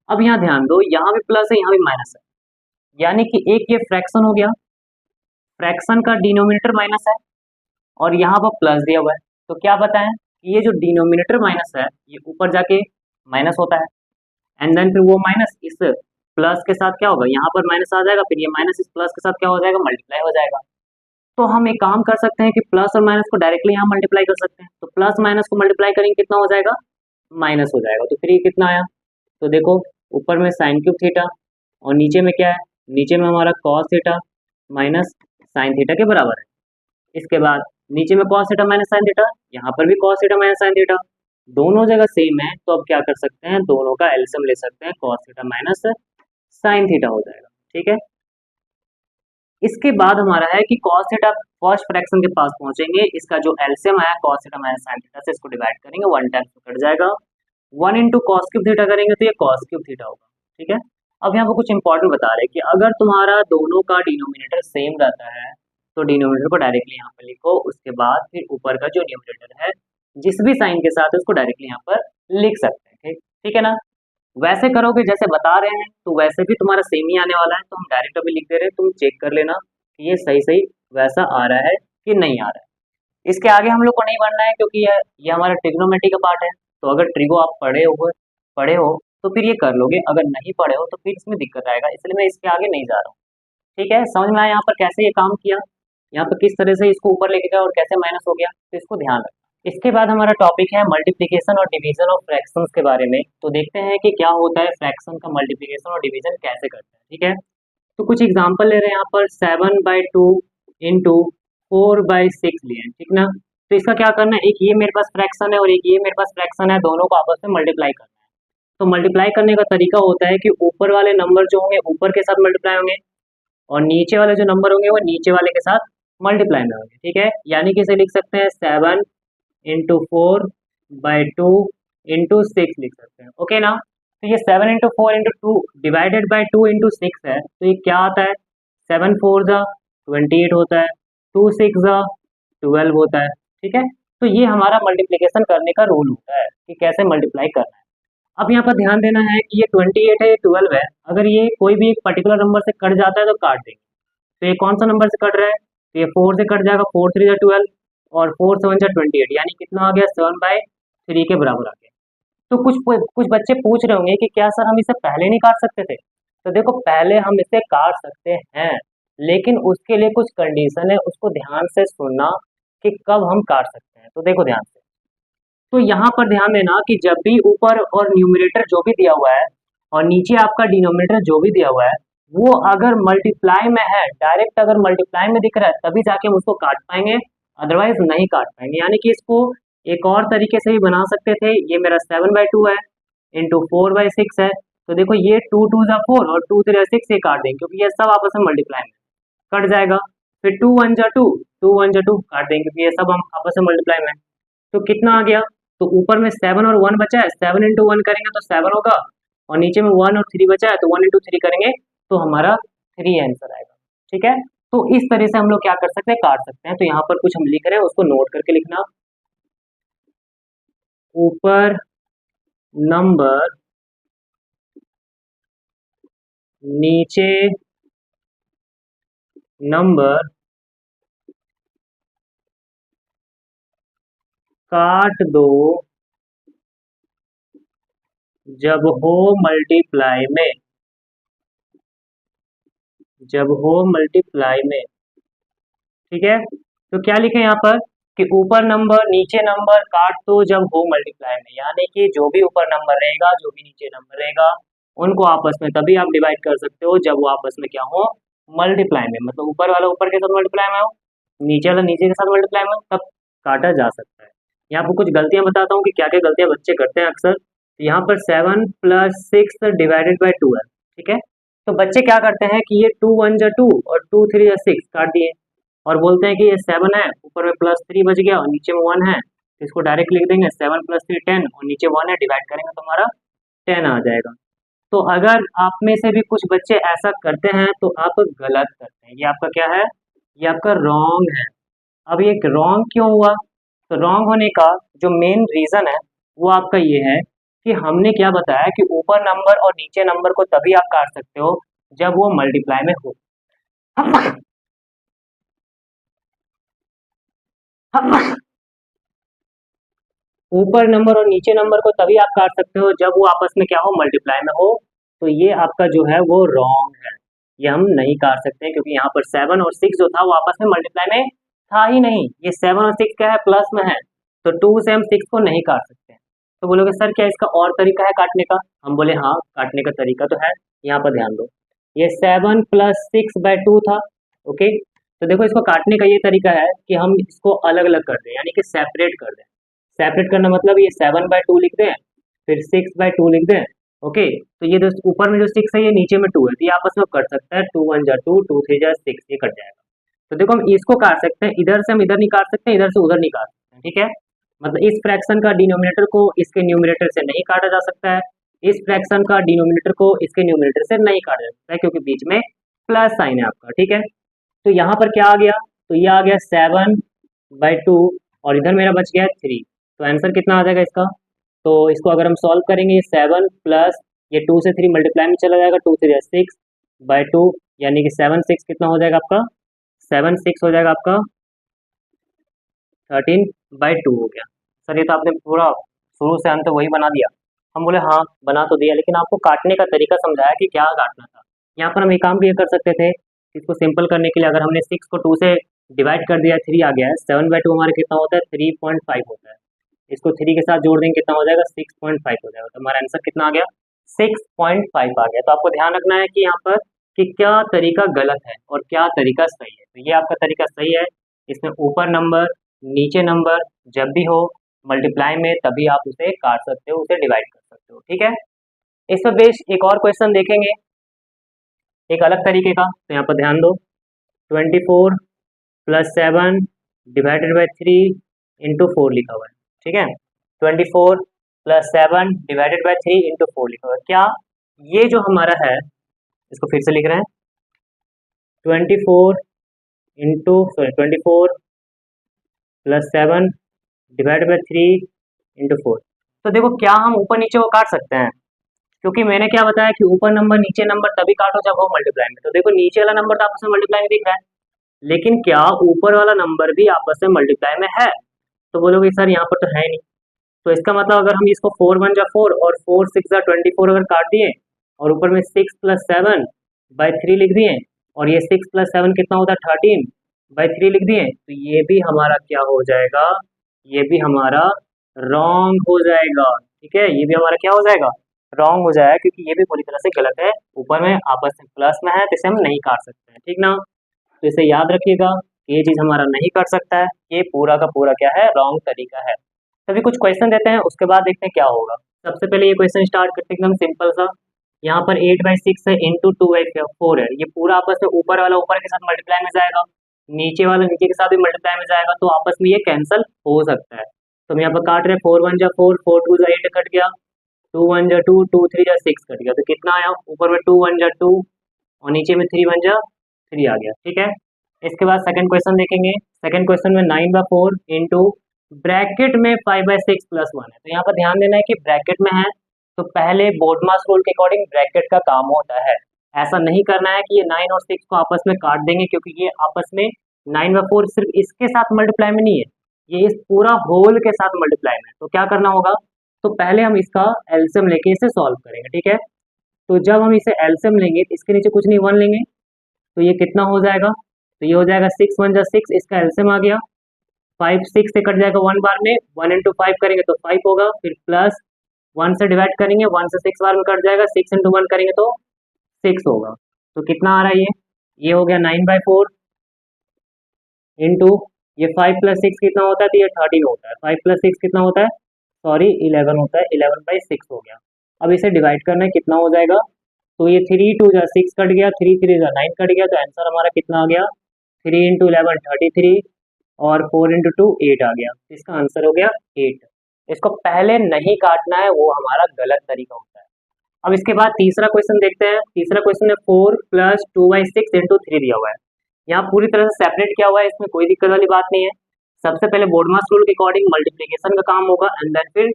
अब यहाँ ध्यान दो, यहाँ भी प्लस है, यहाँ भी माइनस है, यानी कि एक ये फ्रैक्शन हो गया, फ्रैक्शन का डिनोमिनेटर माइनस है और यहाँ पर प्लस दिया हुआ है। तो क्या बताएं कि ये जो डिनोमिनेटर माइनस है ये ऊपर जाके माइनस होता है, एंड देन फिर वो माइनस इस प्लस के साथ क्या होगा, यहाँ पर माइनस आ जाएगा, फिर ये माइनस इस प्लस के साथ क्या हो जाएगा, मल्टीप्लाई हो जाएगा। तो हम एक काम कर सकते हैं कि प्लस और माइनस को डायरेक्टली यहाँ मल्टीप्लाई कर सकते हैं। तो प्लस माइनस को मल्टीप्लाई करेंगे कितना हो जाएगा, माइनस हो जाएगा। तो फिर ये कितना आया, तो देखो ऊपर में साइन क्यूब थीटा और नीचे में क्या है, नीचे में हमारा cos theta minus sine theta के बराबर है। इसके बाद नीचे में cos theta minus sine theta, यहाँ पर भी cos theta minus sine theta, दोनों जगह सेम है। तो अब क्या कर सकते हैं, दोनों का एलसीएम ले सकते हैं, cos theta minus sine theta हो जाएगा। ठीक है, इसके बाद हमारा है कि कॉस थीटा फर्स्ट फ्रैक्शन के पास पहुंचेंगे, इसका जो एलसीएम आया cos theta minus sine theta से इसको डिवाइड करेंगे, वन टाइम कट जाएगा, 1 इंटू कॉस क्यूब थीटा करेंगे तो ये कॉस क्यूब थीटा होगा। ठीक है, अब यहाँ पर कुछ इंपॉर्टेंट बता रहे हैं कि अगर तुम्हारा दोनों का डिनोमिनेटर सेम रहता है तो डिनोमिनेटर को डायरेक्टली यहाँ पर लिखो, उसके बाद फिर ऊपर का जो न्यूमरेटर है जिस भी साइन के साथ है उसको डायरेक्टली यहाँ पर लिख सकते हैं। ठीक, ठीक है ना, वैसे करोगे जैसे बता रहे हैं तो वैसे भी तुम्हारा सेम ही आने वाला है। तो हम डायरेक्ट अभी लिख दे रहे हैं, तुम चेक कर लेना कि ये सही सही वैसा आ रहा है कि नहीं आ रहा है। इसके आगे हम लोग को नहीं बढ़ना है क्योंकि ये हमारा ट्रिग्नोमेट्री का पार्ट है। तो अगर ट्रिगो आप पढ़े हो तो फिर ये कर लोगे, अगर नहीं पढ़े हो तो फिर इसमें दिक्कत आएगा, इसलिए मैं इसके आगे नहीं जा रहा हूँ। ठीक है, समझ में आया यहाँ पर कैसे ये काम किया, यहाँ पर किस तरह से इसको ऊपर लेके गया और कैसे माइनस हो गया, तो इसको ध्यान रखना। इसके बाद हमारा टॉपिक है मल्टीप्लिकेशन और डिवीजन ऑफ फ्रैक्शंस के बारे में। तो देखते हैं कि क्या होता है फ्रैक्शन का मल्टीप्लिकेशन और डिवीजन कैसे करते हैं। ठीक है, तो कुछ एग्जांपल ले रहे हैं यहाँ पर, 7/2 इंटू 4/6 लिए हैं। ठीक ना, तो इसका क्या करना है, एक ये मेरे पास फ्रैक्शन है और एक ये मेरे पास फ्रैक्शन है, दोनों को आपस में मल्टीप्लाई करना है। तो मल्टीप्लाई करने का तरीका होता है कि ऊपर वाले नंबर जो होंगे ऊपर के साथ मल्टीप्लाई होंगे और नीचे वाले जो नंबर होंगे वो नीचे वाले के साथ मल्टीप्लाई में होंगे। ठीक है, यानी कि इसे लिख सकते हैं 7/4/2 इंटू 6 लिख सकते हैं। ओके ना, तो ये 7/4/2 डिवाइडेड बाई 2/6 है, तो ये क्या आता है, 7×4 = 28 होता है, 2×6 = 12 होता है। ठीक है, तो ये हमारा मल्टीप्लिकेशन करने का रूल होता है कि कैसे मल्टीप्लाई करना है। अब यहाँ पर ध्यान देना है कि ये 28 है, ये 12 है, अगर ये कोई भी एक पर्टिकुलर नंबर से कट जाता है तो काट देंगे। तो ये कौन सा नंबर से कट रहा है, तो ये 4 से कट जाएगा, 4×3 = 12 और 4×7 = 28, यानी कितना आ गया, 7/3 के बराबर आ गया। तो कुछ बच्चे पूछ रहे होंगे कि क्या सर हम इसे पहले नहीं काट सकते थे, तो देखो पहले हम इसे काट सकते हैं, लेकिन उसके लिए कुछ कंडीशन है, उसको ध्यान से सुनना कि कब हम काट सकते हैं। तो देखो ध्यान से, तो यहाँ पर ध्यान देना कि जब भी ऊपर और न्यूमरेटर जो भी दिया हुआ है और नीचे आपका डिनोमिनेटर जो भी दिया हुआ है वो अगर मल्टीप्लाई में है, डायरेक्ट अगर मल्टीप्लाई में दिख रहा है तभी जाके हम उसको काट पाएंगे, अदरवाइज नहीं काट पाएंगे। यानी कि इसको एक और तरीके से भी बना सकते थे, ये मेरा 7/2 है इंटू 4/6 है, तो देखो ये 2×2 = 4 और 2×3 = 6, ये काट देंगे क्योंकि ये सब आपस में मल्टीप्लाई में कट जाएगा। फिर 2×1 = 2, 2×1 = 2 काट देंगे क्योंकि ये सब हम आपस में मल्टीप्लाई में। तो कितना आ गया, तो ऊपर में 7 और 1 बचा है, 7 × 1 करेंगे तो 7 होगा और नीचे में 1 और 3 बचा है, तो 1 × 3 करेंगे तो हमारा 3 आंसर आएगा। ठीक है, तो इस तरह से हम लोग क्या कर सकते हैं, काट सकते हैं। तो यहाँ पर कुछ हम लिख रहे हैं उसको नोट करके लिखना, ऊपर नंबर नीचे नंबर काट दो जब हो मल्टीप्लाई में, जब हो मल्टीप्लाई में। ठीक है, तो क्या लिखे यहाँ पर कि ऊपर नंबर नीचे नंबर काट दो जब हो मल्टीप्लाई में, यानी कि जो भी ऊपर नंबर रहेगा जो भी नीचे नंबर रहेगा उनको आपस में तभी आप डिवाइड कर सकते हो जब वो आपस में क्या हो, मल्टीप्लाई में, मतलब ऊपर वाला ऊपर के साथ मल्टीप्लाई में हो, नीचे वाला नीचे के साथ मल्टीप्लाई में हो, तब काटा जा सकता है। यहाँ पर कुछ गलतियां बताता हूँ कि क्या क्या गलतियां बच्चे करते हैं अक्सर। तो यहाँ पर 7 + 6 डिवाइडेड बाई 2 है। ठीक है, तो बच्चे क्या करते हैं कि ये 2×1 = 2 और 2×3 = 6 काट दिए और बोलते हैं कि ये 7 है, ऊपर में +3 बच गया और नीचे में 1 है, तो इसको डायरेक्ट लिख देंगे 7 + 3 10 और नीचे 1 है, डिवाइड करेंगे तो हमारा 10 आ जाएगा। तो अगर आप में से भी कुछ बच्चे ऐसा करते हैं तो आप गलत करते हैं, ये आपका क्या है, ये आपका रॉन्ग है। अब ये रॉन्ग क्यों हुआ, तो रॉन्ग होने का जो मेन रीज़न है वो आपका ये है कि हमने क्या बताया कि ऊपर नंबर और नीचे नंबर को तभी आप काट सकते हो जब वो मल्टीप्लाई में हो। ऊपर नंबर और नीचे नंबर को तभी आप काट सकते हो जब वो आपस में क्या हो, मल्टीप्लाई में हो। तो ये आपका जो है वो रॉन्ग है, ये हम नहीं काट सकते क्योंकि यहाँ पर 7 और 6 जो था वो आपस में मल्टीप्लाई में था ही नहीं। ये 7 और 6 क्या है, प्लस में है, तो 2 से हम 6 को नहीं काट सकते। तो बोलोगे सर क्या इसका और तरीका है काटने का? हम बोले हाँ, काटने का तरीका तो है। यहाँ पर ध्यान दो, ये 7 + 6/2 था। ओके, तो देखो इसको काटने का ये तरीका है कि हम इसको अलग अलग कर दें, यानी कि सेपरेट कर दें। सेपरेट करना मतलब ये 7/2 लिख दें, फिर 6/2 लिख दें। ओके, तो ये दोस्त ऊपर में जो 6 है ये नीचे में 2 है, तो ये आपस में कट सकता है, 2 1 जा 2, 2 3 जा 6, ये कट जाएगा। तो देखो हम इसको काट सकते हैं, इधर से हम इधर नहीं काट सकते, इधर से उधर नहीं काट सकते, ठीक है। मतलब इस फ्रैक्शन का डिनोमिनेटर को इसके न्यूमिनेटर से नहीं काटा जा सकता है, इस फ्रैक्शन का डिनोमिनेटर को इसके न्यूमिनेटर से नहीं काटा जा सकता है, क्योंकि बीच में प्लस साइन है आपका, ठीक है। तो यहाँ पर क्या आ गया, तो ये आ गया 7/2 और इधर मेरा बच गया 3। तो आंसर कितना आ जाएगा इसका? तो इसको अगर हम सॉल्व करेंगे, 7 प्लस ये 2 से 3 मल्टीप्लाई में चला जाएगा, 2 3 6/2, यानी कि 7 6 कितना हो जाएगा आपका? 7 6 हो जाएगा आपका 13/2 हो गया। सर ये तो आपने पूरा शुरू से अंत वही बना दिया। हम बोले हाँ बना तो दिया, लेकिन आपको काटने का तरीका समझाया कि क्या काटना था। यहाँ पर हम एक काम भी ये कर सकते थे, इसको सिंपल करने के लिए अगर हमने 6 को 2 से डिवाइड कर दिया, 3 आ गया है, 7/2 हमारा कितना होता है? 3.5 होता है। इसको 3 के साथ जोड़ देंगे कितना हो जाएगा? 6.5 हो जाएगा। तो हमारा आंसर कितना आ गया? 6.5 आ गया। तो आपको ध्यान रखना है कि यहाँ पर कि क्या तरीका गलत है और क्या तरीका सही है। तो ये आपका तरीका सही है, इसमें ऊपर नंबर नीचे नंबर जब भी हो मल्टीप्लाई में तभी आप उसे काट सकते हो, उसे डिवाइड कर सकते हो, ठीक है। इस पर बेस्ड एक और क्वेश्चन देखेंगे एक अलग तरीके का, तो यहाँ पर ध्यान दो, 24 + 7 डिवाइडेड बाई 3 इंटू 4 लिखा हुआ है, ठीक है। 24 + 7 डिवाइडेड बाई 3 इंटू 4 लिखा हुआ है। क्या ये जो हमारा है, इसको फिर से लिख रहे हैं, 24 + 7 डिवाइड बाई 3 इंटू 4। तो देखो क्या हम ऊपर नीचे को काट सकते हैं, क्योंकि मैंने क्या बताया कि ऊपर नंबर नीचे नंबर तभी काटो जब हो मल्टीप्लाई में। तो देखो नीचे वाला नंबर तो आपस में मल्टीप्लाई में दिख रहा है, लेकिन क्या ऊपर वाला नंबर भी आपस में मल्टीप्लाई में है? तो बोलोगे सर यहाँ पर तो है नहीं। तो इसका मतलब अगर हम इसको 4 1 जा 4 और 4 6 जा 24 अगर काट दिए और ऊपर में 6 + 7/3 लिख दिए और ये 6 + 7 कितना होता है? 13/3 लिख दिए, तो ये भी हमारा क्या हो जाएगा? ये भी हमारा रॉन्ग हो जाएगा, ठीक है। ये भी हमारा क्या हो जाएगा? रॉन्ग हो जाएगा, क्योंकि ये भी पूरी तरह से गलत है। ऊपर में आपस में प्लस में है तो इसे हम नहीं काट सकते हैं, ठीक ना। तो इसे याद रखिएगा, ये चीज़ हमारा नहीं कर सकता है, ये पूरा का पूरा क्या है? रॉन्ग तरीका है। तभी कुछ क्वेश्चन देते हैं, उसके बाद देखते हैं क्या होगा। सबसे पहले ये क्वेश्चन स्टार्ट करते हैं एकदम सिंपल सा। यहाँ पर 8/6 है इंटू 2/4 है, ये पूरा आपस में ऊपर वाला ऊपर के साथ मल्टीप्लाई में जाएगा, नीचे वाला नीचे के साथ भी मल्टीप्लाई में जाएगा, तो आपस में ये कैंसिल हो सकता है। तो हम यहाँ पर काट रहे हैं, 4 1 जा 4, 4 2 जा 8 कट गया, 2 1 जा 2, 2 3 जा 6 कट गया। तो कितना आया? ऊपर में 2 1 जा 2 और नीचे में 3 1 जा 3 आ गया, ठीक है। इसके बाद सेकंड क्वेश्चन देखेंगे। सेकंड क्वेश्चन में 9/4 इंटू ब्रैकेट में 5/6 + 1 है। तो यहाँ पर ध्यान देना है कि ब्रैकेट में है तो पहले बोडमास रूल के अकॉर्डिंग ब्रैकेट का काम होता है। ऐसा नहीं करना है कि ये 9 और 6 को आपस में काट देंगे, क्योंकि ये आपस में 9/4 सिर्फ इसके साथ मल्टीप्लाई में नहीं है, ये इस पूरा होल के साथ मल्टीप्लाई में। तो क्या करना होगा? तो पहले हम इसका एलसीएम लेके इसे सॉल्व करेंगे, ठीक है। तो जब हम इसे एलसीएम लेंगे, इसके नीचे कुछ नहीं 1 लेंगे, तो ये कितना हो जाएगा? तो ये हो जाएगा 6 1 जा 6, इसका एलसीएम आ गया, 5 6 से कट जाएगा 1 बार में, 1 इंटू 5 करेंगे तो 5 होगा, फिर प्लस 1 से डिवाइड करेंगे, 1 से 6 बार में कट जाएगा, 6 इंटू 1 करेंगे तो 6 होगा। तो कितना आ रहा है ये हो गया 9/4 इंटू ये 5 + 6 कितना होता है? तो ये 13 होता है। 5 + 6 कितना होता है? सॉरी 11 होता है, 11/6 हो गया। अब इसे डिवाइड करना है, कितना हो जाएगा? तो ये 3 2 जा 6 कट गया, 3 3 जा 9 कट गया, तो आंसर हमारा कितना आ गया? 3 इंटू 11 33 और 4 इंटू 2 8 आ गया। इसका आंसर हो गया 8। इसको पहले नहीं काटना है, वो हमारा गलत तरीका होता है। अब इसके बाद तीसरा क्वेश्चन देखते हैं। तीसरा क्वेश्चन है 4 + 2/6 इंटू 3 दिया हुआ है। यहाँ पूरी तरह से सेपरेट किया हुआ है, इसमें कोई दिक्कत वाली बात नहीं है। सबसे पहले बोडमास रूल के अकॉर्डिंग मल्टीप्लीकेशन का काम होगा एंड देन फिर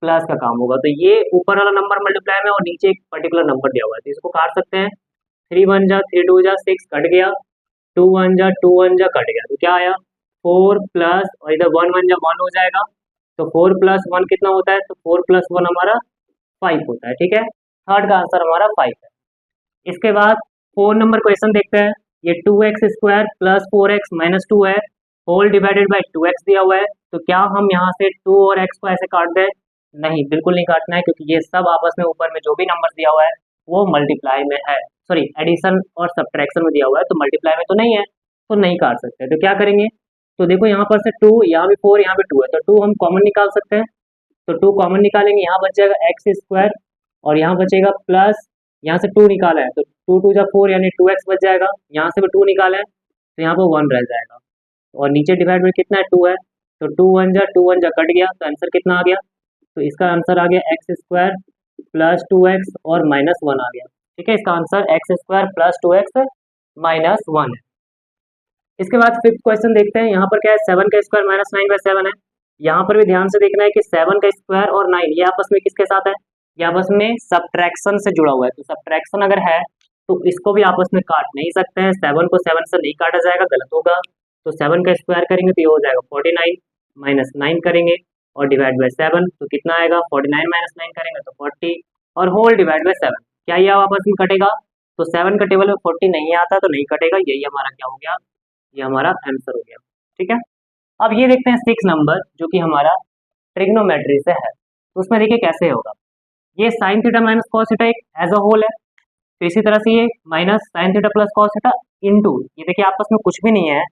प्लस का काम होगा। तो ये ऊपर वाला नंबर मल्टीप्लाई में और नीचे एक पर्टिकुलर नंबर दिया हुआ है, तो इसको काट सकते हैं। 3 1 जा 3 2 जा 6 कट गया, 2 1 जा कट गया, तो क्या आया 4 प्लस और इधर 1 1 जा 1 हो जाएगा, तो 4 + 1 कितना होता है, तो 4 + 1 हमारा 5 होता है। ठीक है, थर्ड का आंसर हमारा 5 है। इसके बाद 4 नंबर क्वेश्चन देखते हैं। ये 2x² + 4x - 2 है, होल डिवाइडेड बाई 2x दिया हुआ है। तो क्या हम यहाँ से 2 और x को ऐसे काट दें? नहीं, बिल्कुल नहीं काटना है, क्योंकि ये सब आपस में ऊपर में जो भी नंबर दिया हुआ है वो मल्टीप्लाई में है, सॉरी एडिशन और सब्ट्रैक्शन में दिया हुआ है, तो मल्टीप्लाई में तो नहीं है, तो नहीं काट सकते। तो क्या करेंगे, तो देखो यहाँ पर से 2, यहाँ भी 4, यहाँ भी 2 है, तो 2 हम कॉमन निकाल सकते हैं। तो 2 कॉमन निकालेंगे, यहाँ बच जाएगा x² और यहाँ बचेगा प्लस, यहाँ से 2 निकाला है तो 2 2 जा 4 यानी 2x बच जाएगा, यहाँ से भी 2 निकाला है तो यहाँ पर 1 रह जाएगा, और नीचे डिवाइड में कितना है 2 है, तो 2 1 जा कट गया, तो आंसर कितना आ गया, तो इसका आंसर आ गया x² + 2x और -1 आ गया। ठीक है, इसका आंसर x² + 2x -1 है। इसके बाद फिफ्थ क्वेश्चन देखते हैं। यहाँ पर क्या है, 7 का स्क्वायर -9/7 है। यहाँ पर भी ध्यान से देखना है कि 7 का स्क्वायर और 9 ये आपस में किसके साथ है, ये आपस में सब्ट्रैक्शन से जुड़ा हुआ है। तो सब्ट्रैक्शन अगर है तो इसको भी आपस में काट नहीं सकते हैं, 7 को 7 से नहीं काटा जाएगा, गलत होगा। तो 7 का स्क्वायर करेंगे तो ये हो जाएगा 49, -9 करेंगे और डिवाइड बाई 7 तो कितना आएगा, 49 - 9 करेंगे तो 40 और होल डिवाइड बाई 7, क्या ये आपस में कटेगा, तो 7 का टेबल में 40 नहीं आता तो नहीं कटेगा, यही हमारा क्या हो गया, ये हमारा आंसर हो गया। ठीक है, अब ये देखते हैं 6 नंबर जो कि हमारा ट्रिग्नोमेट्री से है, तो उसमें देखिए कैसे होगा। ये sin थीटा - cos थीटा एक एज अ होल है, तो इसी तरह से ये -sin theta + cos theta into, ये देखिए आपस में कुछ भी नहीं है,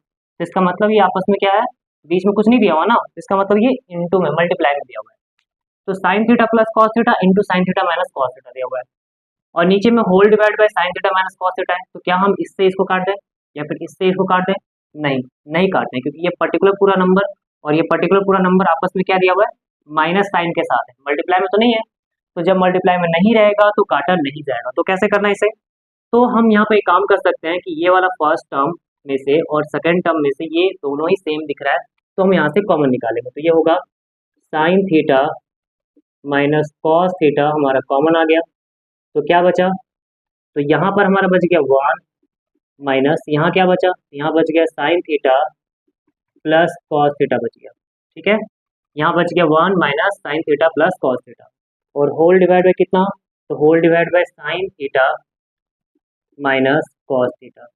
तो इसका मतलब ये आपस में क्या है, बीच में कुछ नहीं दिया हुआ ना, तो इसका मतलब ये इंटू में मल्टीप्लाई में दिया हुआ है। तो sin theta + cos theta into sin theta - cos theta दिया हुआ है, और नीचे में whole divide by sin theta - cos theta है। तो क्या हम इससे इसको काट दें या फिर इससे इसको काट दें? नहीं, नहीं काटते, क्योंकि ये पर्टिकुलर पूरा नंबर और ये पर्टिकुलर पूरा नंबर आपस में क्या दिया हुआ है, माइनस साइन के साथ है, मल्टीप्लाई में तो नहीं है। तो जब मल्टीप्लाई में नहीं रहेगा तो काटा नहीं जाएगा, तो कैसे करना है इसे, तो हम यहाँ पे एक काम कर सकते हैं कि ये वाला फर्स्ट टर्म में से और सेकेंड टर्म में से ये दोनों ही सेम दिख रहा है, तो हम यहाँ से कॉमन निकालेंगे, तो ये होगा sign theta minus cos theta हमारा कॉमन आ गया, तो क्या बचा, तो यहाँ पर हमारा बच गया 1 माइनस यहाँ क्या बचा, यहाँ बच गया sine theta plus cos theta बच गया। ठीक है, यहाँ बच गया 1 minus sine theta plus cos theta, और होल डिवाइड बाय कितना, तो whole divide by sine theta minus cos theta.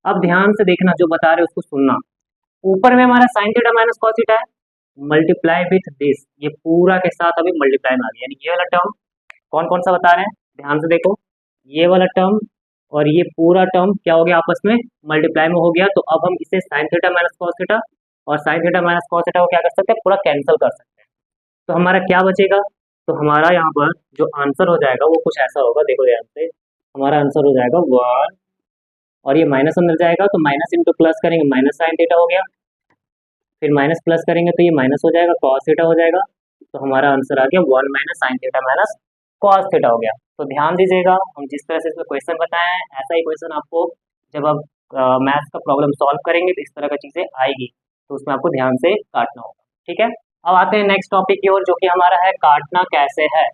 अब ध्यान से देखना, जो बता रहे उसको सुनना। ऊपर में हमारा sign theta minus cos theta है, मल्टीप्लाई विथ दिस, ये पूरा के साथ अभी मल्टीप्लाई में आ गया, यानी ये वाला टर्म कौन कौन सा बता रहे हैं, ध्यान से देखो, ये वाला टर्म और ये पूरा टर्म क्या हो गया, आपस में मल्टीप्लाई में हो गया। तो अब हम इसे sine theta minus cos theta और sine theta minus cos theta को क्या कर सकते हैं, पूरा कैंसिल कर सकते हैं। तो हमारा क्या बचेगा, तो हमारा यहाँ पर जो आंसर हो जाएगा वो कुछ ऐसा होगा, देखो ध्यान से, हमारा आंसर हो जाएगा 1 और ये माइनस अंदर जाएगा तो माइनस इंटू प्लस करेंगे, माइनस साइन थीटा हो गया, फिर माइनस प्लस करेंगे तो ये माइनस हो जाएगा, कॉस थीटा हो जाएगा, तो हमारा आंसर आ गया 1 minus sine theta minus cos theta हो गया। तो ध्यान दीजिएगा, हम जिस तरह से इसमें क्वेश्चन बताए हैं ऐसा ही क्वेश्चन आपको जब आप मैथ्स का प्रॉब्लम सॉल्व करेंगे तो इस तरह की चीज़ें आएगी, तो उसमें आपको ध्यान से काटना होगा। ठीक है, अब आते हैं नेक्स्ट टॉपिक की ओर, जो कि हमारा है काटना कैसे है,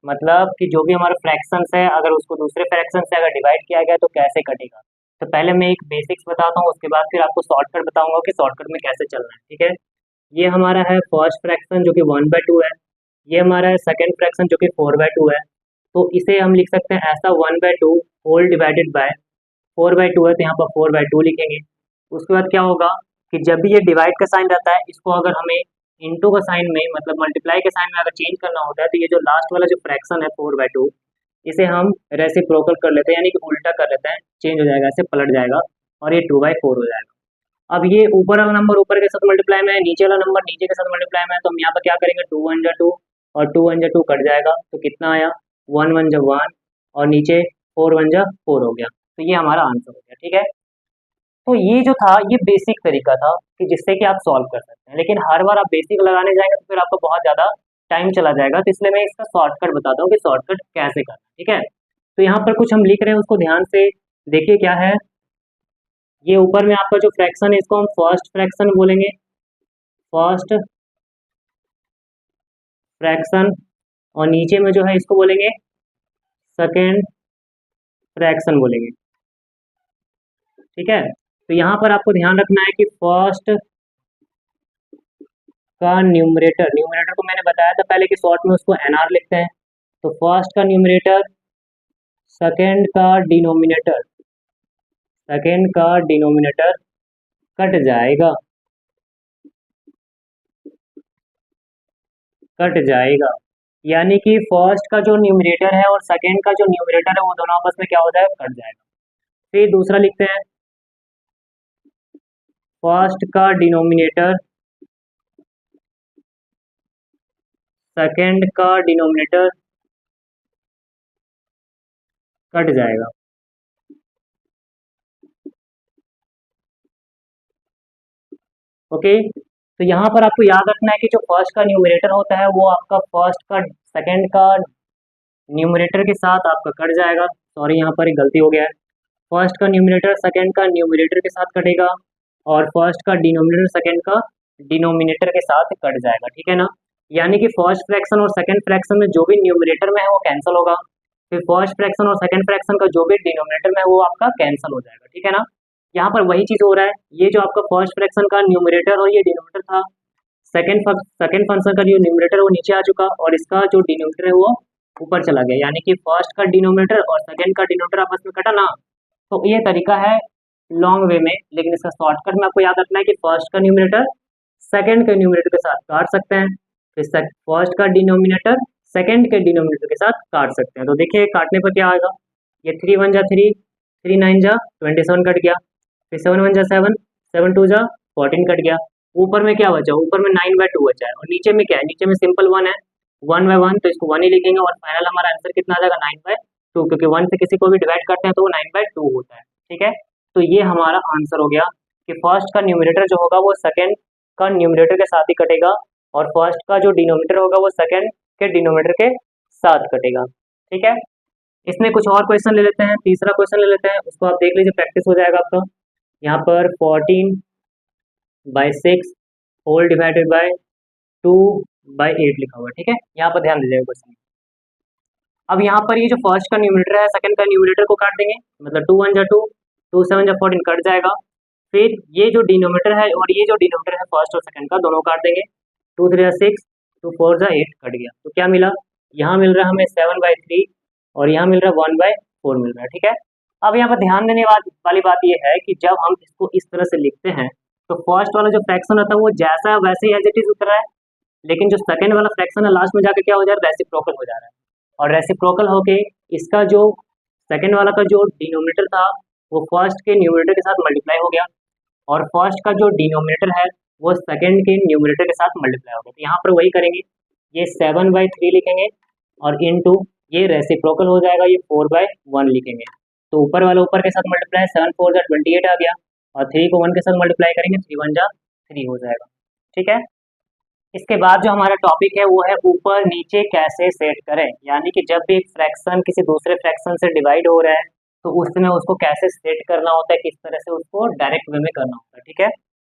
मतलब कि जो भी हमारा फ्रैक्शंस है अगर उसको दूसरे फ्रैक्शन से अगर डिवाइड किया गया तो कैसे कटेगा। तो पहले मैं एक बेसिक्स बताता हूँ, उसके बाद फिर आपको शॉर्टकट बताऊंगा कि शॉर्टकट में कैसे चलना है। ठीक है, ये हमारा है फर्स्ट फ्रैक्शन जो कि 1/2 है, ये हमारा है सेकंड फ्रैक्शन जो कि 4/2 है। तो इसे हम लिख सकते हैं ऐसा 1/2 होल डिवाइडेड बाय 4/2 है, तो यहाँ पर 4/2 लिखेंगे। उसके बाद क्या होगा कि जब भी ये डिवाइड का साइन रहता है, इसको अगर हमें इंटू का साइन में मतलब मल्टीप्लाई के साइन में अगर चेंज करना होता है, तो ये जो लास्ट वाला जो फ्रैक्शन है 4/2 इसे हम रेसिप्रोकल कर लेते हैं, यानी कि उल्टा कर लेते हैं, चेंज हो जाएगा, ऐसे पलट जाएगा और ये 2/4 हो जाएगा। अब ये ऊपर वाला नंबर ऊपर के साथ मल्टीप्लाई में है, नीचे वाला नंबर नीचे के साथ मल्टीप्लाई में है, तो हम यहाँ पर क्या करेंगे 2 1 जा 2 और 2 1 जा 2 कट जाएगा, तो कितना आया 1 1 जा 1 और नीचे 4 1 जा 4 हो गया, तो ये हमारा आंसर हो गया। ठीक है, तो ये जो था ये बेसिक तरीका था कि जिससे कि आप सॉल्व कर सकते हैं, लेकिन हर बार आप बेसिक लगाने जाएंगे तो फिर आपको बहुत ज़्यादा टाइम चला जाएगा, तो इसलिए मैं इसका शॉर्टकट बताता हूँ कि शॉर्टकट कैसे करना। ठीक है, तो यहाँ पर कुछ हम लिख रहे हैं उसको ध्यान से देखिए क्या है। ये ऊपर में आपका जो फ्रैक्शन है इसको हम फर्स्ट फ्रैक्शन बोलेंगे, फर्स्ट फ्रैक्शन और नीचे में जो है इसको बोलेंगे सेकेंड फ्रैक्शन बोलेंगे। ठीक है, तो यहाँ पर आपको ध्यान रखना है कि फर्स्ट का न्यूमरेटर, न्यूमरेटर को मैंने बताया था पहले कि शॉर्ट में उसको एनआर लिखते हैं, तो फर्स्ट का न्यूमरेटर सेकेंड का डिनोमिनेटर, सेकेंड का डिनोमिनेटर कट जाएगा, कट जाएगा। यानी कि फर्स्ट का जो न्यूमरेटर है और सेकेंड का जो न्यूमरेटर है वो दोनों आपस में क्या हो जाएगा, कट जाएगा। फिर दूसरा लिखते हैं फर्स्ट का डिनोमिनेटर सेकेंड का डिनोमिनेटर कट जाएगा। ओके, तो यहाँ पर आपको याद रखना है कि जो फर्स्ट का न्यूमरेटर होता है वो आपका फर्स्ट का सेकेंड का न्यूमरेटर के साथ आपका कट जाएगा। सॉरी, यहाँ पर एक गलती हो गया है, फर्स्ट का न्यूमरेटर सेकेंड का न्यूमरेटर के साथ कटेगा और फर्स्ट का डिनोमिनेटर सेकेंड का डिनोमिनेटर के साथ कट जाएगा। ठीक है ना, यानी कि फर्स्ट फ्रैक्शन और सेकेंड फ्रैक्शन में जो भी न्यूमरेटर में है वो कैंसिल होगा, फिर फर्स्ट फ्रैक्शन और सेकेंड फ्रैक्शन का जो भी डिनोमिनेटर में है वो आपका कैंसिल हो जाएगा। ठीक है ना, यहाँ पर वही चीज़ हो रहा है, ये जो आपका फर्स्ट फ्रैक्शन का न्यूमरेटर और ये डिनोमिनेटर था, सेकेंड फंक्शन का जो न्यूमरेटर है वो नीचे आ चुका और इसका जो डिनोमिनेटर है वो ऊपर चला गया, यानी कि फर्स्ट का डिनोमिनेटर और सेकेंड का डिनोमिनेटर आपस में कटा ना। तो ये तरीका है लॉन्ग वे में, लेकिन इसका शॉर्टकट में आपको याद रखना है कि फर्स्ट का न्यूमरेटर सेकेंड के न्यूमरेटर के साथ काट सकते हैं, फिर फर्स्ट का डिनोमिनेटर सेकेंड के डिनोमिनेटर के साथ काट सकते हैं। तो देखिए काटने पर क्या आएगा, ये 3 1 जा 3, 3 9 जा 27 कट गया, फिर 7 1 जा 7, 7 2 जा 14 कट गया। ऊपर में क्या बचा, ऊपर में 9/2 बचा है और नीचे में क्या है, नीचे में सिंपल 1 है, 1/1 तो इसको 1 ही लिखेंगे और फाइनल हमारा आंसर कितना आ जाएगा 9/2, क्योंकि 1 से किसी को भी डिवाइड करते हैं तो वो 9/2 होता है। ठीक है, तो ये हमारा आंसर हो गया कि फर्स्ट का न्यूमरेटर जो होगा वो सेकेंड का न्यूमरेटर के साथ ही कटेगा और फर्स्ट का जो डिनोमिनेटर होगा वो सेकेंड के डिनोमिनेटर के साथ कटेगा। ठीक है, इसमें कुछ और क्वेश्चन ले लेते हैं, तीसरा क्वेश्चन ले लेते हैं, उसको आप देख लीजिए, प्रैक्टिस हो जाएगा आपका। यहाँ पर 14/6 होल डिवाइडेड बाय 2/8 लिखा हुआ है। ठीक है, यहाँ पर ध्यान दीजिएगा क्वेश्चन। अब यहाँ पर ये जो फर्स्ट का न्यूमरेटर है सेकंड का न्यूमरेटर को काट देंगे, मतलब 2 1 जा 2, 2 7 जा 14 कट जाएगा। फिर ये जो डिनोमिनेटर है और ये जो डिनोमिनेटर है फर्स्ट और सेकंड का, दोनों काट देंगे, 2 3 जा 6, 2 4 जा 8 कट गया। तो क्या मिला, यहाँ मिल रहा है हमें 7/3 और यहाँ मिल रहा है 1/4 मिल रहा है। ठीक है, अब यहाँ पर ध्यान देने वाली बात ये है कि जब हम इसको इस तरह से लिखते हैं तो फर्स्ट वाला जो फ्रैक्शन होता है वो जैसा वैसे ही एज इट इज उतर रहा है, लेकिन जो सेकंड वाला फ्रैक्शन है लास्ट में जाके क्या हो जा रहा है, रेसिप्रोकल हो जा रहा है, और रेसिप्रोकल होके इसका जो सेकंड वाला का जो डिनोमिनेटर था वो फर्स्ट के न्यूमरेटर के साथ मल्टीप्लाई हो गया और फर्स्ट का जो डिनोमिनेटर है वो सेकंड के न्यूमरेटर के साथ मल्टीप्लाई हो गया। तो यहाँ पर वही करेंगे, ये 7/3 लिखेंगे और इनटू ये रेसिप्रोकल हो जाएगा, ये 4/1 लिखेंगे। तो ऊपर वाला ऊपर के साथ मल्टीप्लाई, 7 4 जा 28 आ गया और 3 को 1 के साथ मल्टीप्लाई करेंगे, 3 1 जा 3 हो जाएगा। ठीक है, इसके बाद जो हमारा टॉपिक है वो है ऊपर नीचे कैसे सेट करें, यानी कि जब भी एक फ्रैक्शन किसी दूसरे फ्रैक्शन से डिवाइड हो रहा है तो उस समय उसको कैसे सेट करना होता है, किस तरह से उसको डायरेक्ट वे में करना होता है। ठीक है,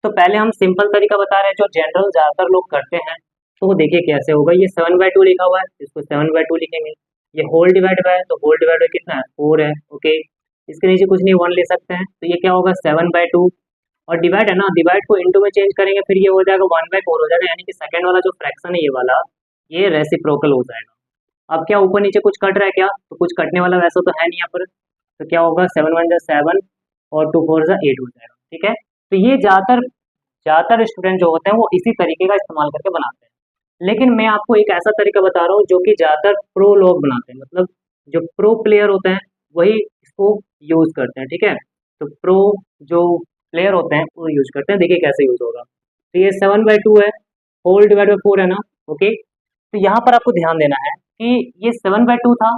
तो पहले हम सिंपल तरीका बता रहे हैं जो जनरल ज़्यादातर लोग करते हैं, तो वो देखिए कैसे होगा। ये 7/2 लिखा हुआ है, इसको 7/2 लिखेंगे, ये होल डिवाइड बाय, तो होल डिवाइड बाय कितना है 4 है। ओके, इसके नीचे कुछ नहीं 1 ले सकते हैं, तो ये क्या होगा 7/2 और डिवाइड है ना, डिवाइड को इनटू में चेंज करेंगे फिर ये हो जाएगा 1/4 हो जाएगा, यानी कि सेकंड वाला जो फ्रैक्शन है ये वाला ये रेसिप्रोकल हो जाएगा। अब क्या ऊपर नीचे कुछ कट रहा है क्या, तो कुछ कटने वाला वैसा तो है नहीं यहाँ पर, तो क्या होगा 7 1 जा 7 और 2 4 जा 8 हो जाएगा। ठीक है, तो ये ज़्यादातर स्टूडेंट जो होते हैं वो इसी तरीके का इस्तेमाल करके बनाते हैं, लेकिन मैं आपको एक ऐसा तरीका बता रहा हूँ जो कि ज़्यादातर प्रो लोग बनाते हैं, मतलब जो प्रो प्लेयर होते हैं वही इसको यूज़ करते हैं। ठीक है, तो प्रो जो प्लेयर होते हैं वो यूज करते हैं, देखिए कैसे यूज होगा। तो ये 7/2 है, होल डिवाइड बाय 4 है ना। ओके, तो यहाँ पर आपको ध्यान देना है कि ये 7/2 था,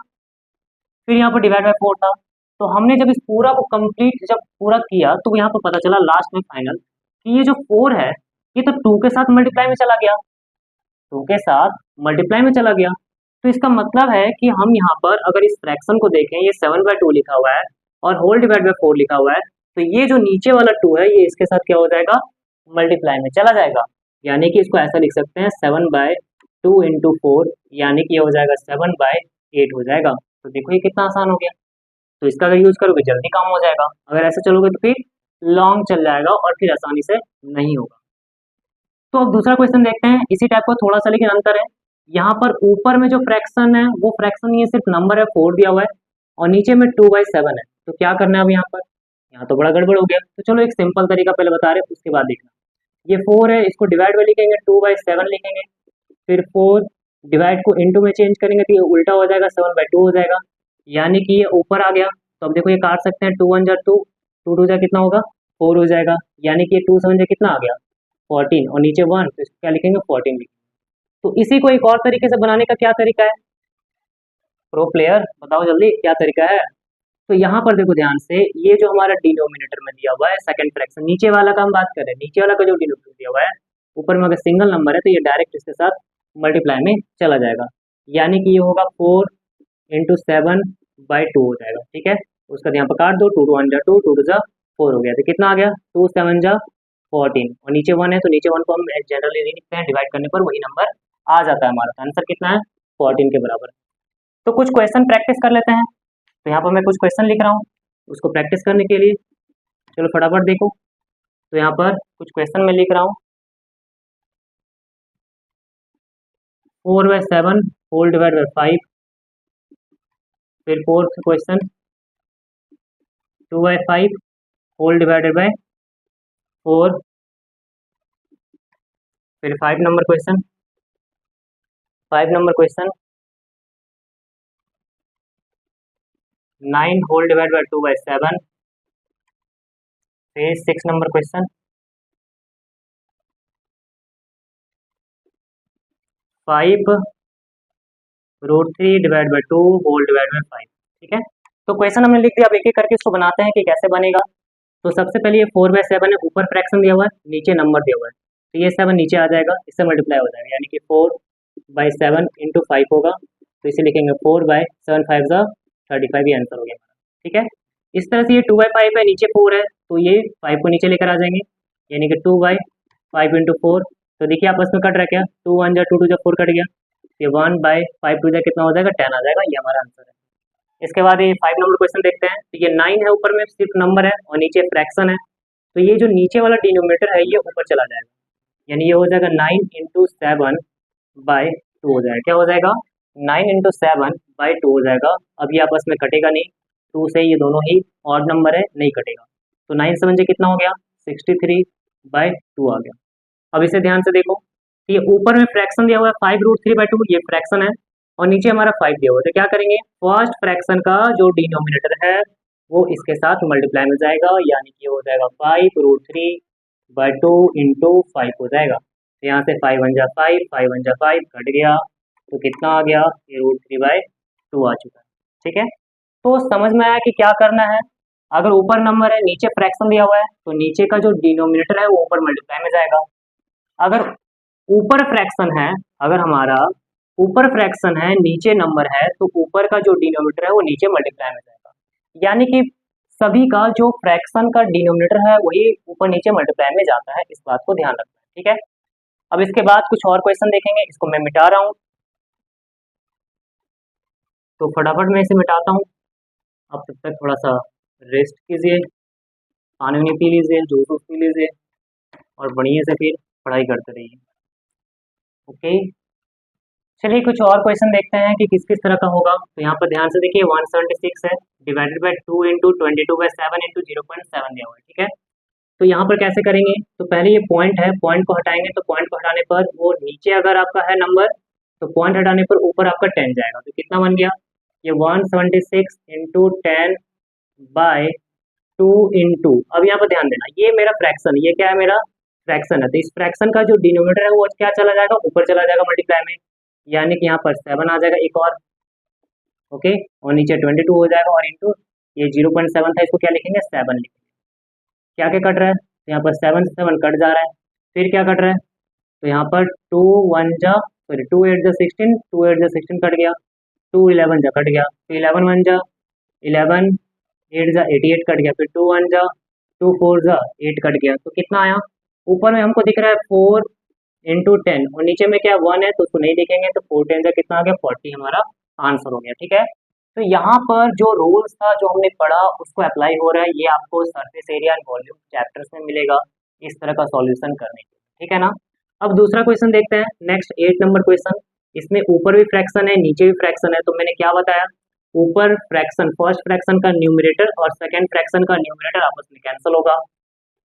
फिर यहाँ पर डिवाइड बाय 4 था, तो हमने जब इस पूरा को कंप्लीट जब पूरा किया तो यहाँ पर पता चला लास्ट में फाइनल कि ये जो 4 है ये तो 2 के साथ मल्टीप्लाई में चला गया, 2 के साथ मल्टीप्लाई में चला गया। तो इसका मतलब है कि हम यहाँ पर अगर इस फ्रैक्शन को देखें, ये 7/2 लिखा हुआ है और होल डिवाइड बाय 4 लिखा हुआ है, तो ये जो नीचे वाला 2 है ये इसके साथ क्या हो जाएगा, मल्टीप्लाई में चला जाएगा, यानी कि इसको ऐसा लिख सकते हैं 7/2 2 × 4 यानी कि ये हो जाएगा 7/8 हो जाएगा। तो देखो ये कितना आसान हो गया। तो इसका अगर यूज़ करोगे जल्दी काम हो जाएगा, अगर ऐसे चलोगे तो फिर लॉन्ग चल जाएगा और फिर आसानी से नहीं होगा। तो अब दूसरा क्वेश्चन देखते हैं, इसी टाइप का थोड़ा सा लेकिन अंतर है। यहाँ पर ऊपर में जो फ्रैक्शन है वो फ्रैक्शन ये सिर्फ नंबर है 4 दिया हुआ है और नीचे में 2/7 है। तो क्या करना है अब यहाँ पर, यहाँ तो बड़ा गड़बड़ हो गया। तो चलो एक सिंपल तरीका पहले बता रहे उसके बाद देखना। ये 4 है, इसको डिवाइड में लिखेंगे 2/7 लिखेंगे, फिर 4 डिवाइड को इंटू में चेंज करेंगे तो ये उल्टा हो जाएगा 7/2 हो जाएगा, यानी कि ये ऊपर आ गया। तो अब देखो ये काट सकते हैं, 2 1 जा 2, 2 2 जा कितना होगा 4 हो जाएगा, यानी कि ये 2 7 जा कितना आ गया 14 और नीचे 1, तो इसको क्या लिखेंगे 14 लिखेंगे। तो इसी को एक और तरीके से बनाने का क्या तरीका है, प्रो प्लेयर बताओ जल्दी क्या तरीका है। तो यहाँ पर देखो ध्यान से, ये जो हमारा डिनोमिनेटर में दिया हुआ है सेकंड फ्रैक्शन, नीचे वाला का हम बात करें, नीचे वाला का जो डिनोमिनेटर दिया हुआ है, ऊपर में अगर सिंगल नंबर है तो ये डायरेक्ट इसके साथ मल्टीप्लाई में चला जाएगा, यानी कि ये होगा 4 × 7/2 हो जाएगा। ठीक है, उसका यहाँ पर काट दो, 2 2 1 जा 2, 2 2 जा 4 हो गया। तो कितना आ गया 2 7 जा 14 और नीचे 1 है तो नीचे 1 को हम जनरली नहीं लिखते हैं, डिवाइड करने पर वही नंबर आ जाता है हमारा। आंसर कितना है 14 के बराबर। तो कुछ क्वेश्चन प्रैक्टिस कर लेते हैं। तो यहाँ पर मैं कुछ क्वेश्चन लिख रहा हूँ उसको प्रैक्टिस करने के लिए, चलो फटाफट देखो। तो यहाँ पर कुछ क्वेश्चन मैं लिख रहा हूँ, 4/7 होल डिवाइड बाई 5, फिर fourth question 2/5 whole divided by 4, फिर 5 number question 9 whole divide by 2/7, फिर 6 number question 5√3 divide by 2 whole divide by 5। ठीक है, तो क्वेश्चन हमने लिख दिया, अब एक एक करके इसको बनाते हैं कि कैसे बनेगा। तो सबसे पहले ये 4/7 है, ऊपर फ्रैक्शन दिया हुआ है नीचे नंबर दिया हुआ है, तो ये 7 नीचे आ जाएगा, इससे मल्टीप्लाई हो जाएगा, यानी कि 4/7 × 5 होगा। तो इसे लिखेंगे 4/7 5 35, ये आंसर हो गया हमारा। ठीक है, इस तरह से ये 2/5 है, नीचे 4 है तो ये 5 को नीचे लेकर आ जाएंगे, यानी कि 2/5 × 4। तो देखिए आपस में कट रहा है क्या, 2 1 जा 2 2 जा 4 कट गया, ये 1/5 2 जा कितना हो जाएगा 10 आ जाएगा, ये हमारा आंसर है। इसके बाद ये 5 नंबर क्वेश्चन देखते हैं। तो ये 9 है, ऊपर में सिर्फ नंबर है और नीचे फ्रैक्शन है, तो ये जो नीचे वाला डिनोमिनेटर है ये ऊपर चला जाएगा, यानी ये हो जाएगा 9 × 7/2 हो जाएगा। क्या हो जाएगा 9 × 7/2 हो जाएगा। अब ये आपस में कटेगा नहीं, 2 से ये दोनों ही ऑड नंबर है, नहीं कटेगा। तो 9 7 से कितना हो गया 63/2 आ गया। अब इसे ध्यान से देखो, ये ऊपर में फ्रैक्शन दिया हुआ है 5√3/2, ये फ्रैक्शन है और नीचे हमारा 5 दिया हुआ है। तो क्या करेंगे, फर्स्ट फ्रैक्शन का जो डिनोमिनेटर है वो इसके साथ मल्टीप्लाई में जाएगा, यानी कि हो जाएगा 5√3/2 × 5 हो जाएगा। तो यहाँ से 5 1 जा 5, 5 1 जा 5 कट गया, तो कितना आ गया ये √3/2 आ चुका है। ठीक है, तो समझ में आया कि क्या करना है। अगर ऊपर नंबर है नीचे फ्रैक्शन दिया हुआ है तो नीचे का जो डिनोमिनेटर है वो ऊपर मल्टीप्लाई में जाएगा। अगर ऊपर फ्रैक्शन है, अगर हमारा ऊपर फ्रैक्शन है नीचे नंबर है तो ऊपर का जो डिनोमिनेटर है वो नीचे मल्टीप्लाई में जाएगा, यानी कि सभी का जो फ्रैक्शन का डिनोमिनेटर है वही ऊपर नीचे मल्टीप्लाई में जाता है, इस बात को ध्यान रखना है। ठीक है, अब इसके बाद कुछ और क्वेश्चन देखेंगे, इसको मैं मिटा रहा हूँ, तो फटाफट मैं इसे मिटाता हूँ। अब तब तक थोड़ा सा रेस्ट कीजिए, पानी वानी पी लीजिए, जूस पी लीजिए और बढ़िया से फिर पढ़ाई करते रहिए। ओके, चलिए कुछ और क्वेश्चन देखते हैं कि किस किस तरह का होगा। तो यहाँ पर ध्यान से देखिए 176 है, डिवाइडेड बाय 2 × 22/7 × 0.7 दिया हुआ है। ठीक है, तो यहाँ पर कैसे करेंगे, तो पहले ये पॉइंट है, पॉइंट को हटाएंगे, तो पॉइंट को हटाने पर वो नीचे अगर आपका है नंबर तो पॉइंट हटाने पर ऊपर आपका 10 जाएगा, तो कितना बन गया ये 176 × 10/2 × अब यहाँ पर ध्यान देना, ये मेरा फ्रैक्शन, ये क्या है मेरा फ्रैक्शन है, तो इस फ्रैक्शन का जो डिनोमिनेटर है वो क्या चला जाएगा ऊपर चला जाएगा मल्टीप्लाई में, यानी कि यहाँ पर 7 आ जाएगा एक और। ओके, और नीचे 22 हो जाएगा और इंटू ये 0.7 था, इसको क्या लिखेंगे 7 लिखेंगे। क्या क्या कट रहा है, तो यहाँ पर 7 से 7 कट जा रहा है, फिर क्या कट रहा है, तो यहाँ पर 2 1 जा 2 8 जा 16, 2 8 जा 16 कट गया, 2 11 जा कट गया, तो 11 1 जा 11, 8 जा 88 कट गया, फिर 2 1 जा 2 4 जा 8 कट गया, तो कितना आया ऊपर में हमको दिख रहा है 4 इंटू 10 और नीचे में क्या 1 है तो उसको नहीं लिखेंगे, तो 4 10 कितना आ गया 40 हमारा आंसर हो गया। ठीक है, तो यहाँ पर जो रूल्स था जो हमने पढ़ा उसको अप्लाई हो रहा है, ये आपको surface area and volume chapters में मिलेगा इस तरह का सॉल्यूशन करने के लिए। ठीक है ना। अब दूसरा क्वेश्चन देखते हैं, नेक्स्ट 8 नंबर क्वेश्चन। इसमें ऊपर भी फ्रैक्शन है नीचे भी फ्रैक्शन है, तो मैंने क्या बताया, ऊपर फ्रैक्शन फर्स्ट फ्रैक्शन का न्यूमरेटर और सेकंड फ्रैक्शन का न्यूमरेटर आपस में कैंसिल होगा,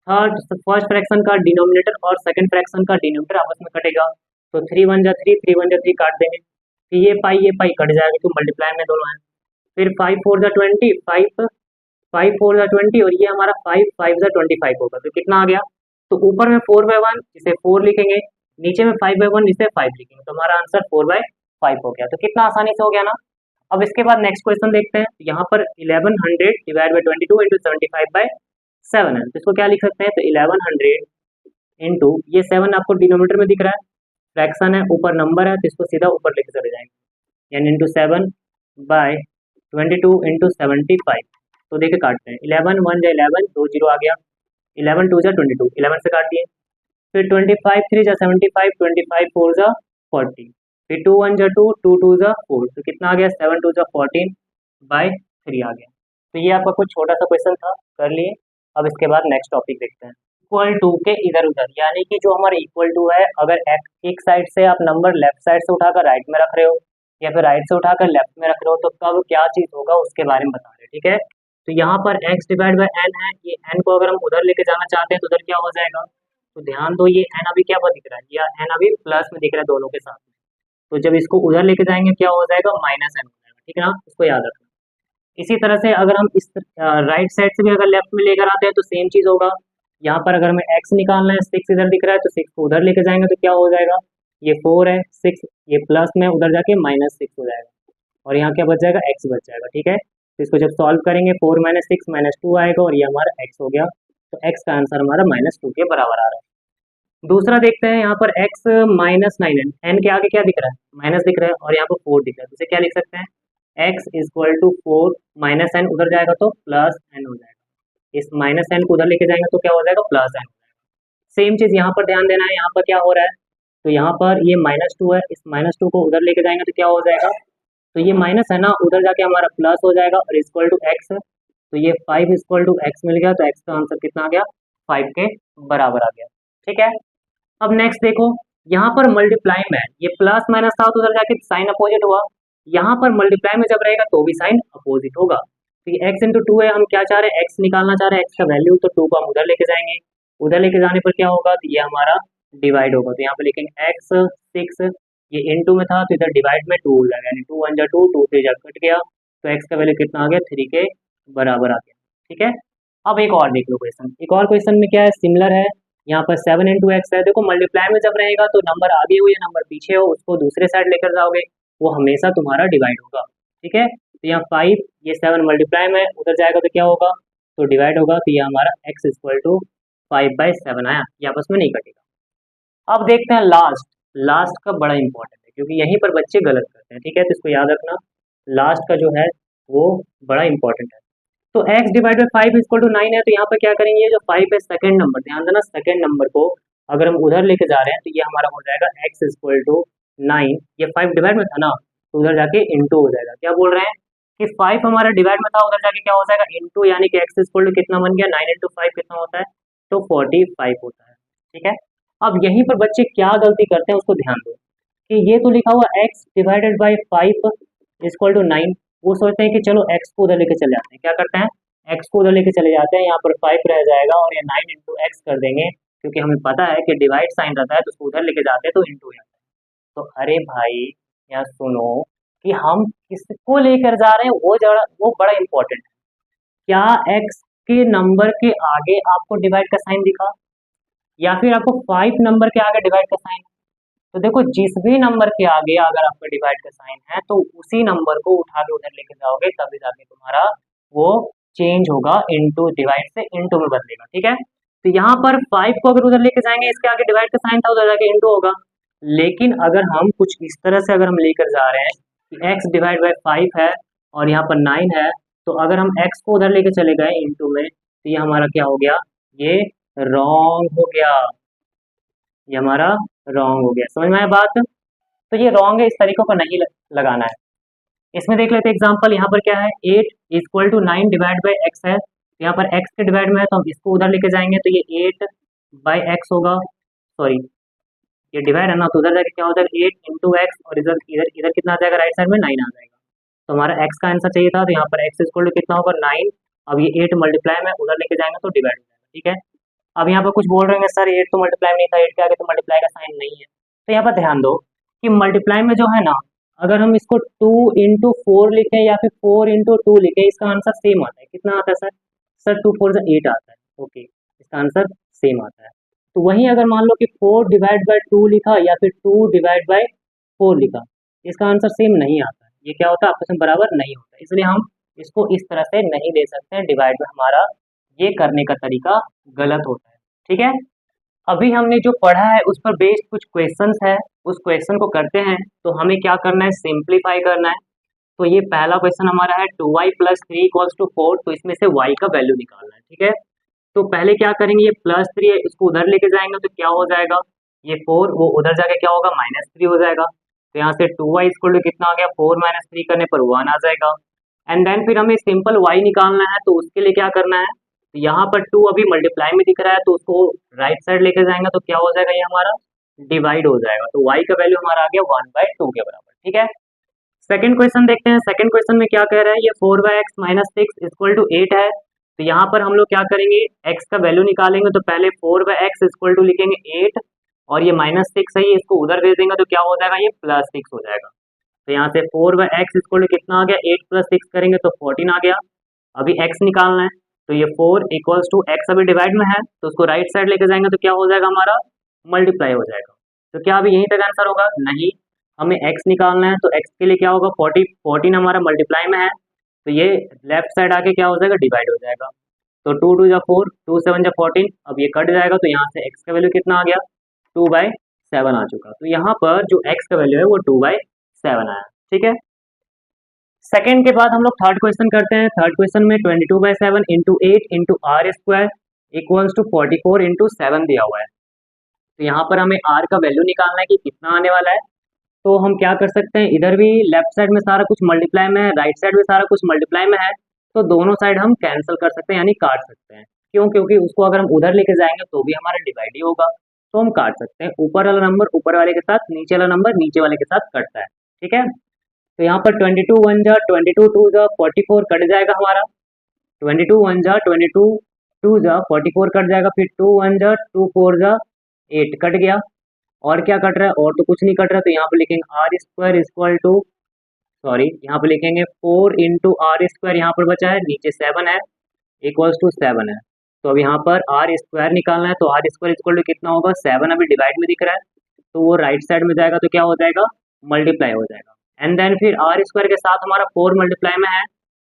थर्ड फर्स्ट फ्रैक्शन का डिनोमिनेटर और सेकंड फ्रैक्शन का डिनोमिनेटर आपस में कटेगा, तो 3 1 जा 3 3 1 जा 3 काट देंगे, फिर ये पाई कट जाएगा क्योंकि मल्टीप्लाई में दोनों है, फिर 5 4 जा 20 5 4 जा 20 और ये हमारा 5 5 जा 25 होगा, तो कितना आ गया, तो ऊपर में 4/1 इसे 4 लिखेंगे, नीचे में 5/1 इसे 5 लिखेंगे, तो हमारा आंसर 4/5 हो गया। तो कितना आसानी से हो गया ना। अब इसके बाद नेक्स्ट क्वेश्चन देखते हैं, यहाँ पर 1100 डिवाइड बाई 22 इंटू 75/7 है, तो इसको क्या लिख सकते हैं, तो 1100 इंटू ये 7 आपको डिनोमीटर में दिख रहा है, फ्रैक्शन है ऊपर नंबर है तो इसको सीधा ऊपर लेके चले जाएंगे, यानी इंटू 7/22 इंटू 75, तो देखिए काटते हैं, 11 1 जा 11 2 0 आ गया, 11 2 जा 22 11 से काट दिए, फिर 25 3 जा 75 25 4 जा 40, फिर 2 1 जा 2 2 2 जा 4, तो कितना आ गया 7 2 जा 14/3 आ गया। तो ये आपका कुछ छोटा सा क्वेश्चन था, कर लिए। अब इसके बाद नेक्स्ट टॉपिक देखते हैं, इक्वल टू के इधर उधर, यानी कि जो हमारा इक्वल टू है, अगर एक साइड से आप नंबर लेफ्ट साइड से उठाकर राइट में रख रहे हो या फिर राइट से उठाकर लेफ्ट में रख रहे हो, तो कब क्या चीज होगा उसके बारे में बता रहे हैं। ठीक है, तो यहाँ पर x डिवाइड बाई एन है, ये n को अगर हम उधर लेके जाना चाहते हैं तो उधर क्या हो जाएगा, तो ध्यान दो ये n अभी क्या दिख रहा है, या n अभी प्लस में दिख रहा है दोनों के साथ में, तो जब इसको उधर लेके जाएंगे क्या हो जाएगा माइनस n हो जाएगा। ठीक है ना, इसको याद रखना। इसी तरह से अगर हम इस राइट साइड से भी अगर लेफ्ट में लेकर आते हैं तो सेम चीज होगा, यहाँ पर अगर हमें x निकालना है 6 इधर दिख रहा है तो 6 को उधर लेके जाएंगे तो क्या हो जाएगा, ये 4 है 6 ये प्लस में उधर जाके -6 हो जाएगा और यहाँ क्या बच जाएगा x बच जाएगा। ठीक है, तो इसको जब सॉल्व करेंगे 4 - 6 -2 आएगा और ये हमारा x हो गया, तो x का आंसर हमारा -2 के बराबर आ रहा है। दूसरा देखते हैं, यहाँ पर x -9 है, n के आगे क्या दिख रहा है माइनस दिख रहा है और यहाँ पर 4 दिख रहा है, तो इसे क्या लिख सकते हैं, x इक्वल टू 4 -n उधर जाएगा तो +n हो जाएगा, इस -n को उधर लेके जाएंगे तो क्या हो जाएगा +n हो जाएगा। सेम चीज यहाँ पर ध्यान देना है, यहाँ पर क्या हो रहा है, तो यहाँ पर ये -2 है, इस -2 को उधर लेके जाएंगे तो क्या हो जाएगा, तो ये माइनस है ना उधर जाके हमारा प्लस हो जाएगा और इक्वल टू एक्स, तो ये 5 इक्वल टू एक्स मिल गया, तो एक्स का आंसर कितना आ गया 5 के बराबर आ गया। ठीक है, अब नेक्स्ट देखो, यहाँ पर मल्टीप्लाई में ये प्लस माइनस था तो उधर जाके साइन अपोजिट हुआ, यहाँ पर मल्टीप्लाई में जब रहेगा तो भी साइन अपोजिट होगा, तो ये x इंटू 2 है, हम क्या चाह रहे हैं x निकालना चाह रहे हैं, x का वैल्यू, तो 2 को हम उधर लेके जाएंगे, उधर लेके जाने पर क्या होगा, तो ये हमारा डिवाइड होगा, तो यहाँ पे लिखेंगे x 6, ये इनटू में था तो इधर डिवाइड में 2 हो जाएगा, यानी 2 1 जा 2 2 3 जा कट गया, तो x का वैल्यू कितना आ गया 3 के बराबर आ गया। ठीक है, अब एक और देख लो क्वेश्चन, एक और क्वेश्चन में क्या है सिमिलर है, यहाँ पर 7 इंटू एक्स है, देखो मल्टीप्लाई में जब रहेगा तो नंबर आगे हो या नंबर पीछे हो उसको दूसरे साइड लेकर जाओगे, वो हमेशा तुम्हारा डिवाइड होगा। ठीक है, तो यहाँ 5 ये 7 मल्टीप्लाई में उधर जाएगा तो क्या होगा, तो डिवाइड होगा, तो ये हमारा x इक्वल टू 5/7 आया, ये आपस में नहीं कटेगा। अब देखते हैं लास्ट का बड़ा इंपॉर्टेंट है क्योंकि यहीं पर बच्चे गलत करते हैं। ठीक है, तो इसको याद रखना, लास्ट का जो है वो बड़ा इंपॉर्टेंट है। तो x divide by 5 equal to 9 है, तो यहाँ पर क्या करेंगे, जो 5 है सेकंड नंबर, ध्यान देना सेकंड नंबर को अगर हम उधर लेके जा रहे हैं तो ये हमारा हो जाएगा x इक्वल टू 9, ये 5 डिवाइड में था ना तो उधर जाके इंटू हो जाएगा, क्या बोल रहे हैं कि 5 हमारा डिवाइड में था उधर जाके क्या हो जाएगा इंटू, यानी कि x इक्वल टू कितना बन गया 9 इंटू 5 कितना होता है, तो 45 होता है। ठीक है, अब यहीं पर बच्चे क्या गलती करते हैं उसको ध्यान दो कि ये तो लिखा हुआ x divided by 5 equal to 9, वो सोचते हैं कि चलो x को उधर लेके चले जाते हैं, क्या करते हैं x को उधर लेके चले जाते हैं, यहाँ पर 5 रह जाएगा और ये 9 इंटू एक्स कर देंगे, क्योंकि हमें पता है कि डिवाइड साइन रहता है तो उसको उधर लेके जाते हैं तो इंटू हो जाता है। तो अरे भाई यहाँ सुनो कि हम किसको लेकर जा रहे हैं वो बड़ा इंपॉर्टेंट है, क्या x के नंबर के आगे आपको डिवाइड का साइन दिखा या फिर आपको 5 नंबर के आगे डिवाइड का साइन, तो देखो जिस भी नंबर के आगे अगर आपका डिवाइड का साइन है तो उसी नंबर को उठा के उधर लेके जाओगे तभी जाके तुम्हारा वो चेंज होगा, इनटू डिवाइड से इनटू में बदलेगा। ठीक है, तो यहाँ पर 5 को अगर उधर लेके जाएंगे इसके आगे डिवाइड का साइन था उधर जाके इनटू होगा, लेकिन अगर हम कुछ इस तरह से अगर हम लेकर जा रहे हैं कि x डिवाइड बाई 5 है और यहाँ पर 9 है, तो अगर हम x को उधर लेके चले गए इनटू में तो ये हमारा क्या हो गया, ये रॉन्ग हो गया। ये हमारा रॉन्ग हो गया। समझ में आया बात? तो ये रॉन्ग है, इस तरीकों को नहीं लगाना है। इसमें देख लेते हैं एग्जांपल। यहाँ पर क्या है, 8 equal to 9 divide by x है। तो यहाँ पर एक्स के डिवाइड में है तो हम इसको उधर लेके जाएंगे, तो ये 8 बाई एक्स होगा। सॉरी, ये डिवाइड है ना, तो उधर जाके क्या हो जाएगा 8 इंटू एक्स, और इधर इधर इधर कितना आ जाएगा, राइट साइड में 9 आ जाएगा। तो हमारा एक्स का आंसर चाहिए था, तो यहाँ पर एक्स इक्वल टू कितना होगा 9। अब ये 8 मल्टीप्लाई में उधर लेके जाएंगे तो डिवाइड हो जाएगा। ठीक है। अब यहाँ पर कुछ बोल रहे हैं सर 8 तो मल्टीप्लाई में नहीं था, 8 के आगे तो मल्टीप्लाई का साइन नहीं है। तो यहाँ पर ध्यान दो कि मल्टीप्लाई में जो है ना, अगर हम इसको 2 इंटू फोर लिखें या फिर 4 इंटू टू लिखें, इसका आंसर सेम आता है। कितना आता है सर? सर 2 4 8 आता है। ओके, इसका आंसर सेम आता है। तो वहीं अगर मान लो कि 4 डिवाइड बाई 2 लिखा या फिर 2 डिवाइड बाई 4 लिखा, इसका आंसर सेम नहीं आता है। ये क्या होता है, आपस में बराबर नहीं होता, इसलिए हम इसको इस तरह से नहीं दे सकते हैं डिवाइड में। हमारा ये करने का तरीका गलत होता है। ठीक है। अभी हमने जो पढ़ा है उस पर बेस्ड कुछ क्वेश्चंस है, उस क्वेश्चन को करते हैं। तो हमें क्या करना है, सिंप्लीफाई करना है। तो ये पहला क्वेश्चन हमारा है 2y प्लस 3 इक्वल्स टू 4। तो इसमें से y का वैल्यू निकालना है। ठीक है। तो पहले क्या करेंगे, ये प्लस 3 है, इसको उधर लेके जाएंगे तो क्या हो जाएगा, ये 4 वो उधर जाके क्या होगा -3 हो जाएगा। तो यहाँ से 2y इक्वल टू कितना आ गया, 4 - 3 करने पर 1 आ जाएगा। एंड देन फिर हमें सिंपल y निकालना है। तो उसके लिए क्या करना है, तो यहाँ पर 2 अभी मल्टीप्लाई में दिख रहा है, तो उसको राइट साइड लेके जाएंगे तो क्या हो जाएगा, ये हमारा डिवाइड हो जाएगा। तो y का वैल्यू हमारा आ गया 1/2 के बराबर। ठीक है। सेकंड क्वेश्चन देखते हैं। सेकंड क्वेश्चन में क्या कह रहा है, ये 4/x - 6 इक्वल टू 8 है। तो यहाँ पर हम लोग क्या करेंगे, x का वैल्यू निकालेंगे। तो पहले 4/x इक्वल टू लिखेंगे 8, और ये -6 है, इसको उधर भेज देंगे तो क्या हो जाएगा, ये +6 हो जाएगा। तो यहाँ से 4/x इक्वल टू कितना आ गया, 8 + 6 करेंगे तो 14 आ गया। अभी x निकालना है। तो ये 4 इक्वल्स टू x अभी डिवाइड में है, तो उसको राइट साइड लेके जाएंगे तो क्या हो जाएगा, हमारा मल्टीप्लाई हो जाएगा। तो क्या अभी यहीं तक आंसर होगा? नहीं, हमें x निकालना है। तो x के लिए क्या होगा, 14 हमारा मल्टीप्लाई में है, तो ये लेफ्ट साइड आके क्या हो जाएगा, डिवाइड हो जाएगा। तो 2 2 जा 4, 2 7 जा 14। अब ये कट जाएगा, तो यहाँ से x का वैल्यू कितना आ गया, 2/7 आ चुका। तो यहाँ पर जो x का वैल्यू है वो 2/7 आया। ठीक है। सेकेंड के बाद हम लोग थर्ड क्वेश्चन करते हैं। थर्ड क्वेश्चन में 22/7 into 8 into r square equals to 44 into 7 दिया हुआ है। तो यहाँ पर हमें r का वैल्यू निकालना है कि कितना आने वाला है। तो हम क्या कर सकते हैं, इधर भी लेफ्ट साइड में सारा कुछ मल्टीप्लाई में है, राइट साइड में सारा कुछ मल्टीप्लाई में है, तो दोनों साइड हम कैंसिल कर सकते हैं, यानी काट सकते हैं। क्यों? क्योंकि उसको अगर हम उधर लेके जाएंगे तो भी हमारा डिवाइड ही होगा, तो हम काट सकते हैं। ऊपर वाला नंबर ऊपर वाले के साथ, नीचे वाला नंबर नीचे वाले के साथ कटता है। ठीक है। तो यहाँ पर 22 1 जा 22 2 जा 44 कट जाएगा हमारा। 22 1 जा 22 2 जा 44 कट जाएगा। फिर 2 1 जा 2 4 जा 8 कट गया। और क्या कट रहा है, और तो कुछ नहीं कट रहा। तो यहाँ पे लिखेंगे r square equal to, sorry यहाँ पे लिखेंगे 4 इंटू आर स्क्वायर, यहाँ पर बचा है नीचे 7 है, इक्वल्स टू 7 है। तो अब यहाँ पर आर स्क्वायर निकालना है। तो आर स्क्वायर इक्वल टू कितना होगा, 7 अभी डिवाइड में दिख रहा है, तो वो राइट साइड में जाएगा तो क्या हो जाएगा, मल्टीप्लाई हो जाएगा। एंड देन फिर आर स्क्वायर के साथ हमारा 4 मल्टीप्लाई में है,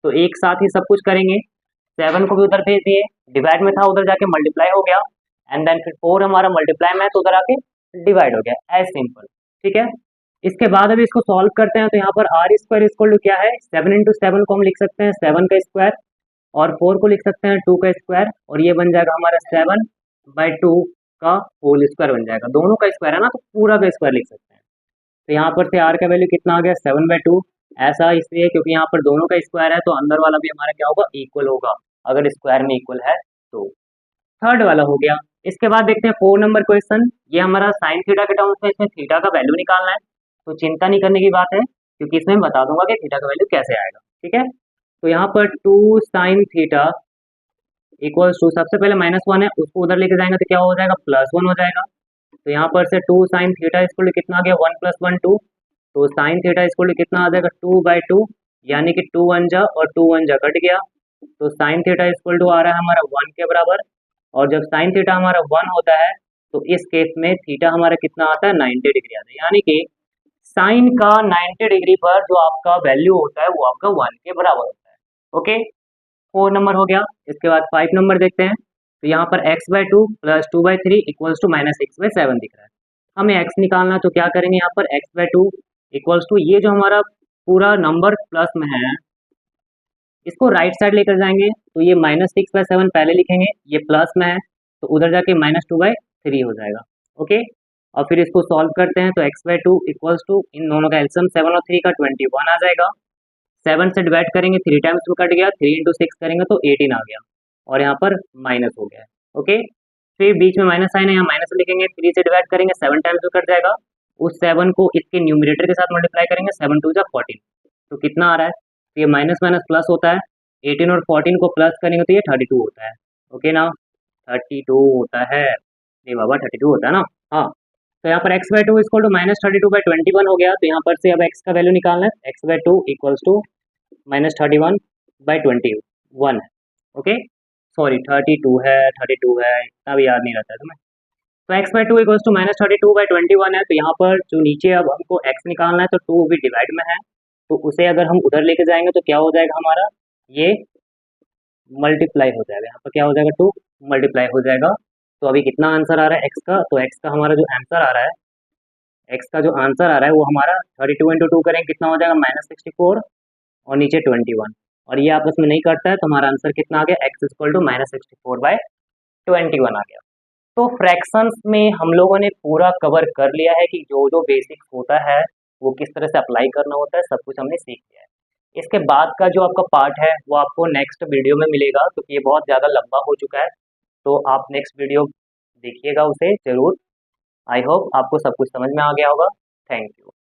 तो एक साथ ही सब कुछ करेंगे। 7 को भी उधर भेज दिए, डिवाइड में था उधर जाके मल्टीप्लाई हो गया। एंड देन फिर 4 हमारा मल्टीप्लाई में है, तो उधर आके डिवाइड हो गया। As simple. ठीक है। इसके बाद अभी इसको सॉल्व करते हैं। तो यहाँ पर आर स्क्वायर इक्वल टू क्या है, 7 इंटू 7 को हम लिख सकते हैं 7 का स्क्वायर, और 4 को लिख सकते हैं 2 का स्क्वायर, और ये बन जाएगा हमारा 7/2 का होल स्क्वायर बन जाएगा। दोनों का स्क्वायर है ना, तो पूरा का स्क्वायर लिख सकते हैं। तो यहाँ पर से आर का वैल्यू कितना आ गया, 7/2। ऐसा इसलिए क्योंकि यहाँ पर दोनों का स्क्वायर है, तो अंदर वाला भी हमारा क्या होगा, इक्वल होगा, अगर स्क्वायर में इक्वल है तो। थर्ड वाला हो गया। इसके बाद देखते हैं 4 नंबर क्वेश्चन। ये हमारा साइन थीटा के टर्म्स में, इसमें थीटा का वैल्यू निकालना है। तो चिंता नहीं करने की बात है, क्योंकि इसमें मैं बता दूंगा कि थीटा का वैल्यू कैसे आएगा। ठीक है। तो यहाँ पर 2 साइन थीटा इक्वल्स टू, सबसे पहले -1 है, उसको उधर लेके जाएंगे तो क्या हो जाएगा, +1 हो जाएगा। तो यहाँ पर से 2 साइन थीटा इक्वल टू कितना आ गया, 1 + 1 2। तो साइन थीटा इक्वल टू कितना आ जाएगा, 2/2, यानी कि 2 1 जा और 2 1 जा कट गया। तो साइन थीटा इक्वल टू आ रहा है हमारा 1 के बराबर। और जब साइन थीटा हमारा 1 होता है, तो इस केस में थीटा हमारा कितना आता है, 90 डिग्री आता है। यानी कि साइन का 90 डिग्री पर जो आपका वैल्यू होता है वो आपका 1 के बराबर होता है। ओके, 4 नंबर हो गया। इसके बाद 5 नंबर देखते हैं। तो यहाँ पर x/2 + 2/3 इक्वल्स टू -6/7 दिख रहा है। हमें x निकालना, तो क्या करेंगे, यहाँ पर x/2 इक्वल्स टू, ये जो हमारा पूरा नंबर प्लस में है, इसको राइट साइड लेकर जाएंगे। तो ये -6/7 पहले लिखेंगे, ये प्लस में है, तो उधर जाके -2/3 हो जाएगा। ओके, और फिर इसको सॉल्व करते हैं तो x/2 इक्वल्स टू इन दोनों का एलसीएम 7 और 3 का 21 आ जाएगा। 7 से डिवाइड करेंगे 3 टाइम्स में कट गया, 3 इंटू 6 करेंगे तो 18 आ गया और यहाँ पर माइनस हो गया। ओके, फिर बीच में माइनस साइन है, यहाँ माइनस लिखेंगे, 3 से डिवाइड करेंगे 7 टाइम्स में कट जाएगा, उस 7 को इसके न्यूमरेटर के साथ मल्टीप्लाई करेंगे, 7 2 जा 14, तो कितना आ रहा है, तो ये माइनस माइनस प्लस होता है, 18 और 14 को प्लस करेंगे तो ये 32 होता है। ओके ना, 32 होता है, ये बाबा 32 होता है ना। हाँ, तो यहाँ पर x/2 इक्वल टू -32/21 हो गया, तो यहाँ पर से अब x का वैल्यू निकालना है, x/2 इक्वल्स टू -31/21 है। ओके, सॉरी 32 है, 32 है, इतना भी याद नहीं रहता है तुम्हें। तो x/2 इक्वल्स टू -32/21 है, तो यहाँ पर जो नीचे अब हमको x निकालना है तो 2 भी डिवाइड में है, तो उसे अगर हम उधर लेके जाएंगे तो क्या हो जाएगा हमारा, ये मल्टीप्लाई हो जाएगा, यहाँ पर क्या हो जाएगा 2 मल्टीप्लाई हो जाएगा। तो अभी कितना आंसर आ रहा है x का, तो x का हमारा जो आंसर आ रहा है, x का जो आंसर आ रहा है वो हमारा 32 इंटू 2 करेंगे कितना हो जाएगा -64 और नीचे 21, और ये आपस में नहीं करता है तो हमारा आंसर कितना आ गया, x इक्वल टू -64/21 आ गया। तो फ्रैक्शंस में हम लोगों ने पूरा कवर कर लिया है कि जो जो बेसिक्स होता है वो किस तरह से अप्लाई करना होता है, सब कुछ हमने सीख लिया है। इसके बाद का जो आपका पार्ट है वो आपको नेक्स्ट वीडियो में मिलेगा, क्योंकि ये बहुत ज़्यादा लंबा हो चुका है, तो आप नेक्स्ट वीडियो देखिएगा उसे ज़रूर। आई होप आपको सब कुछ समझ में आ गया होगा। Thank you.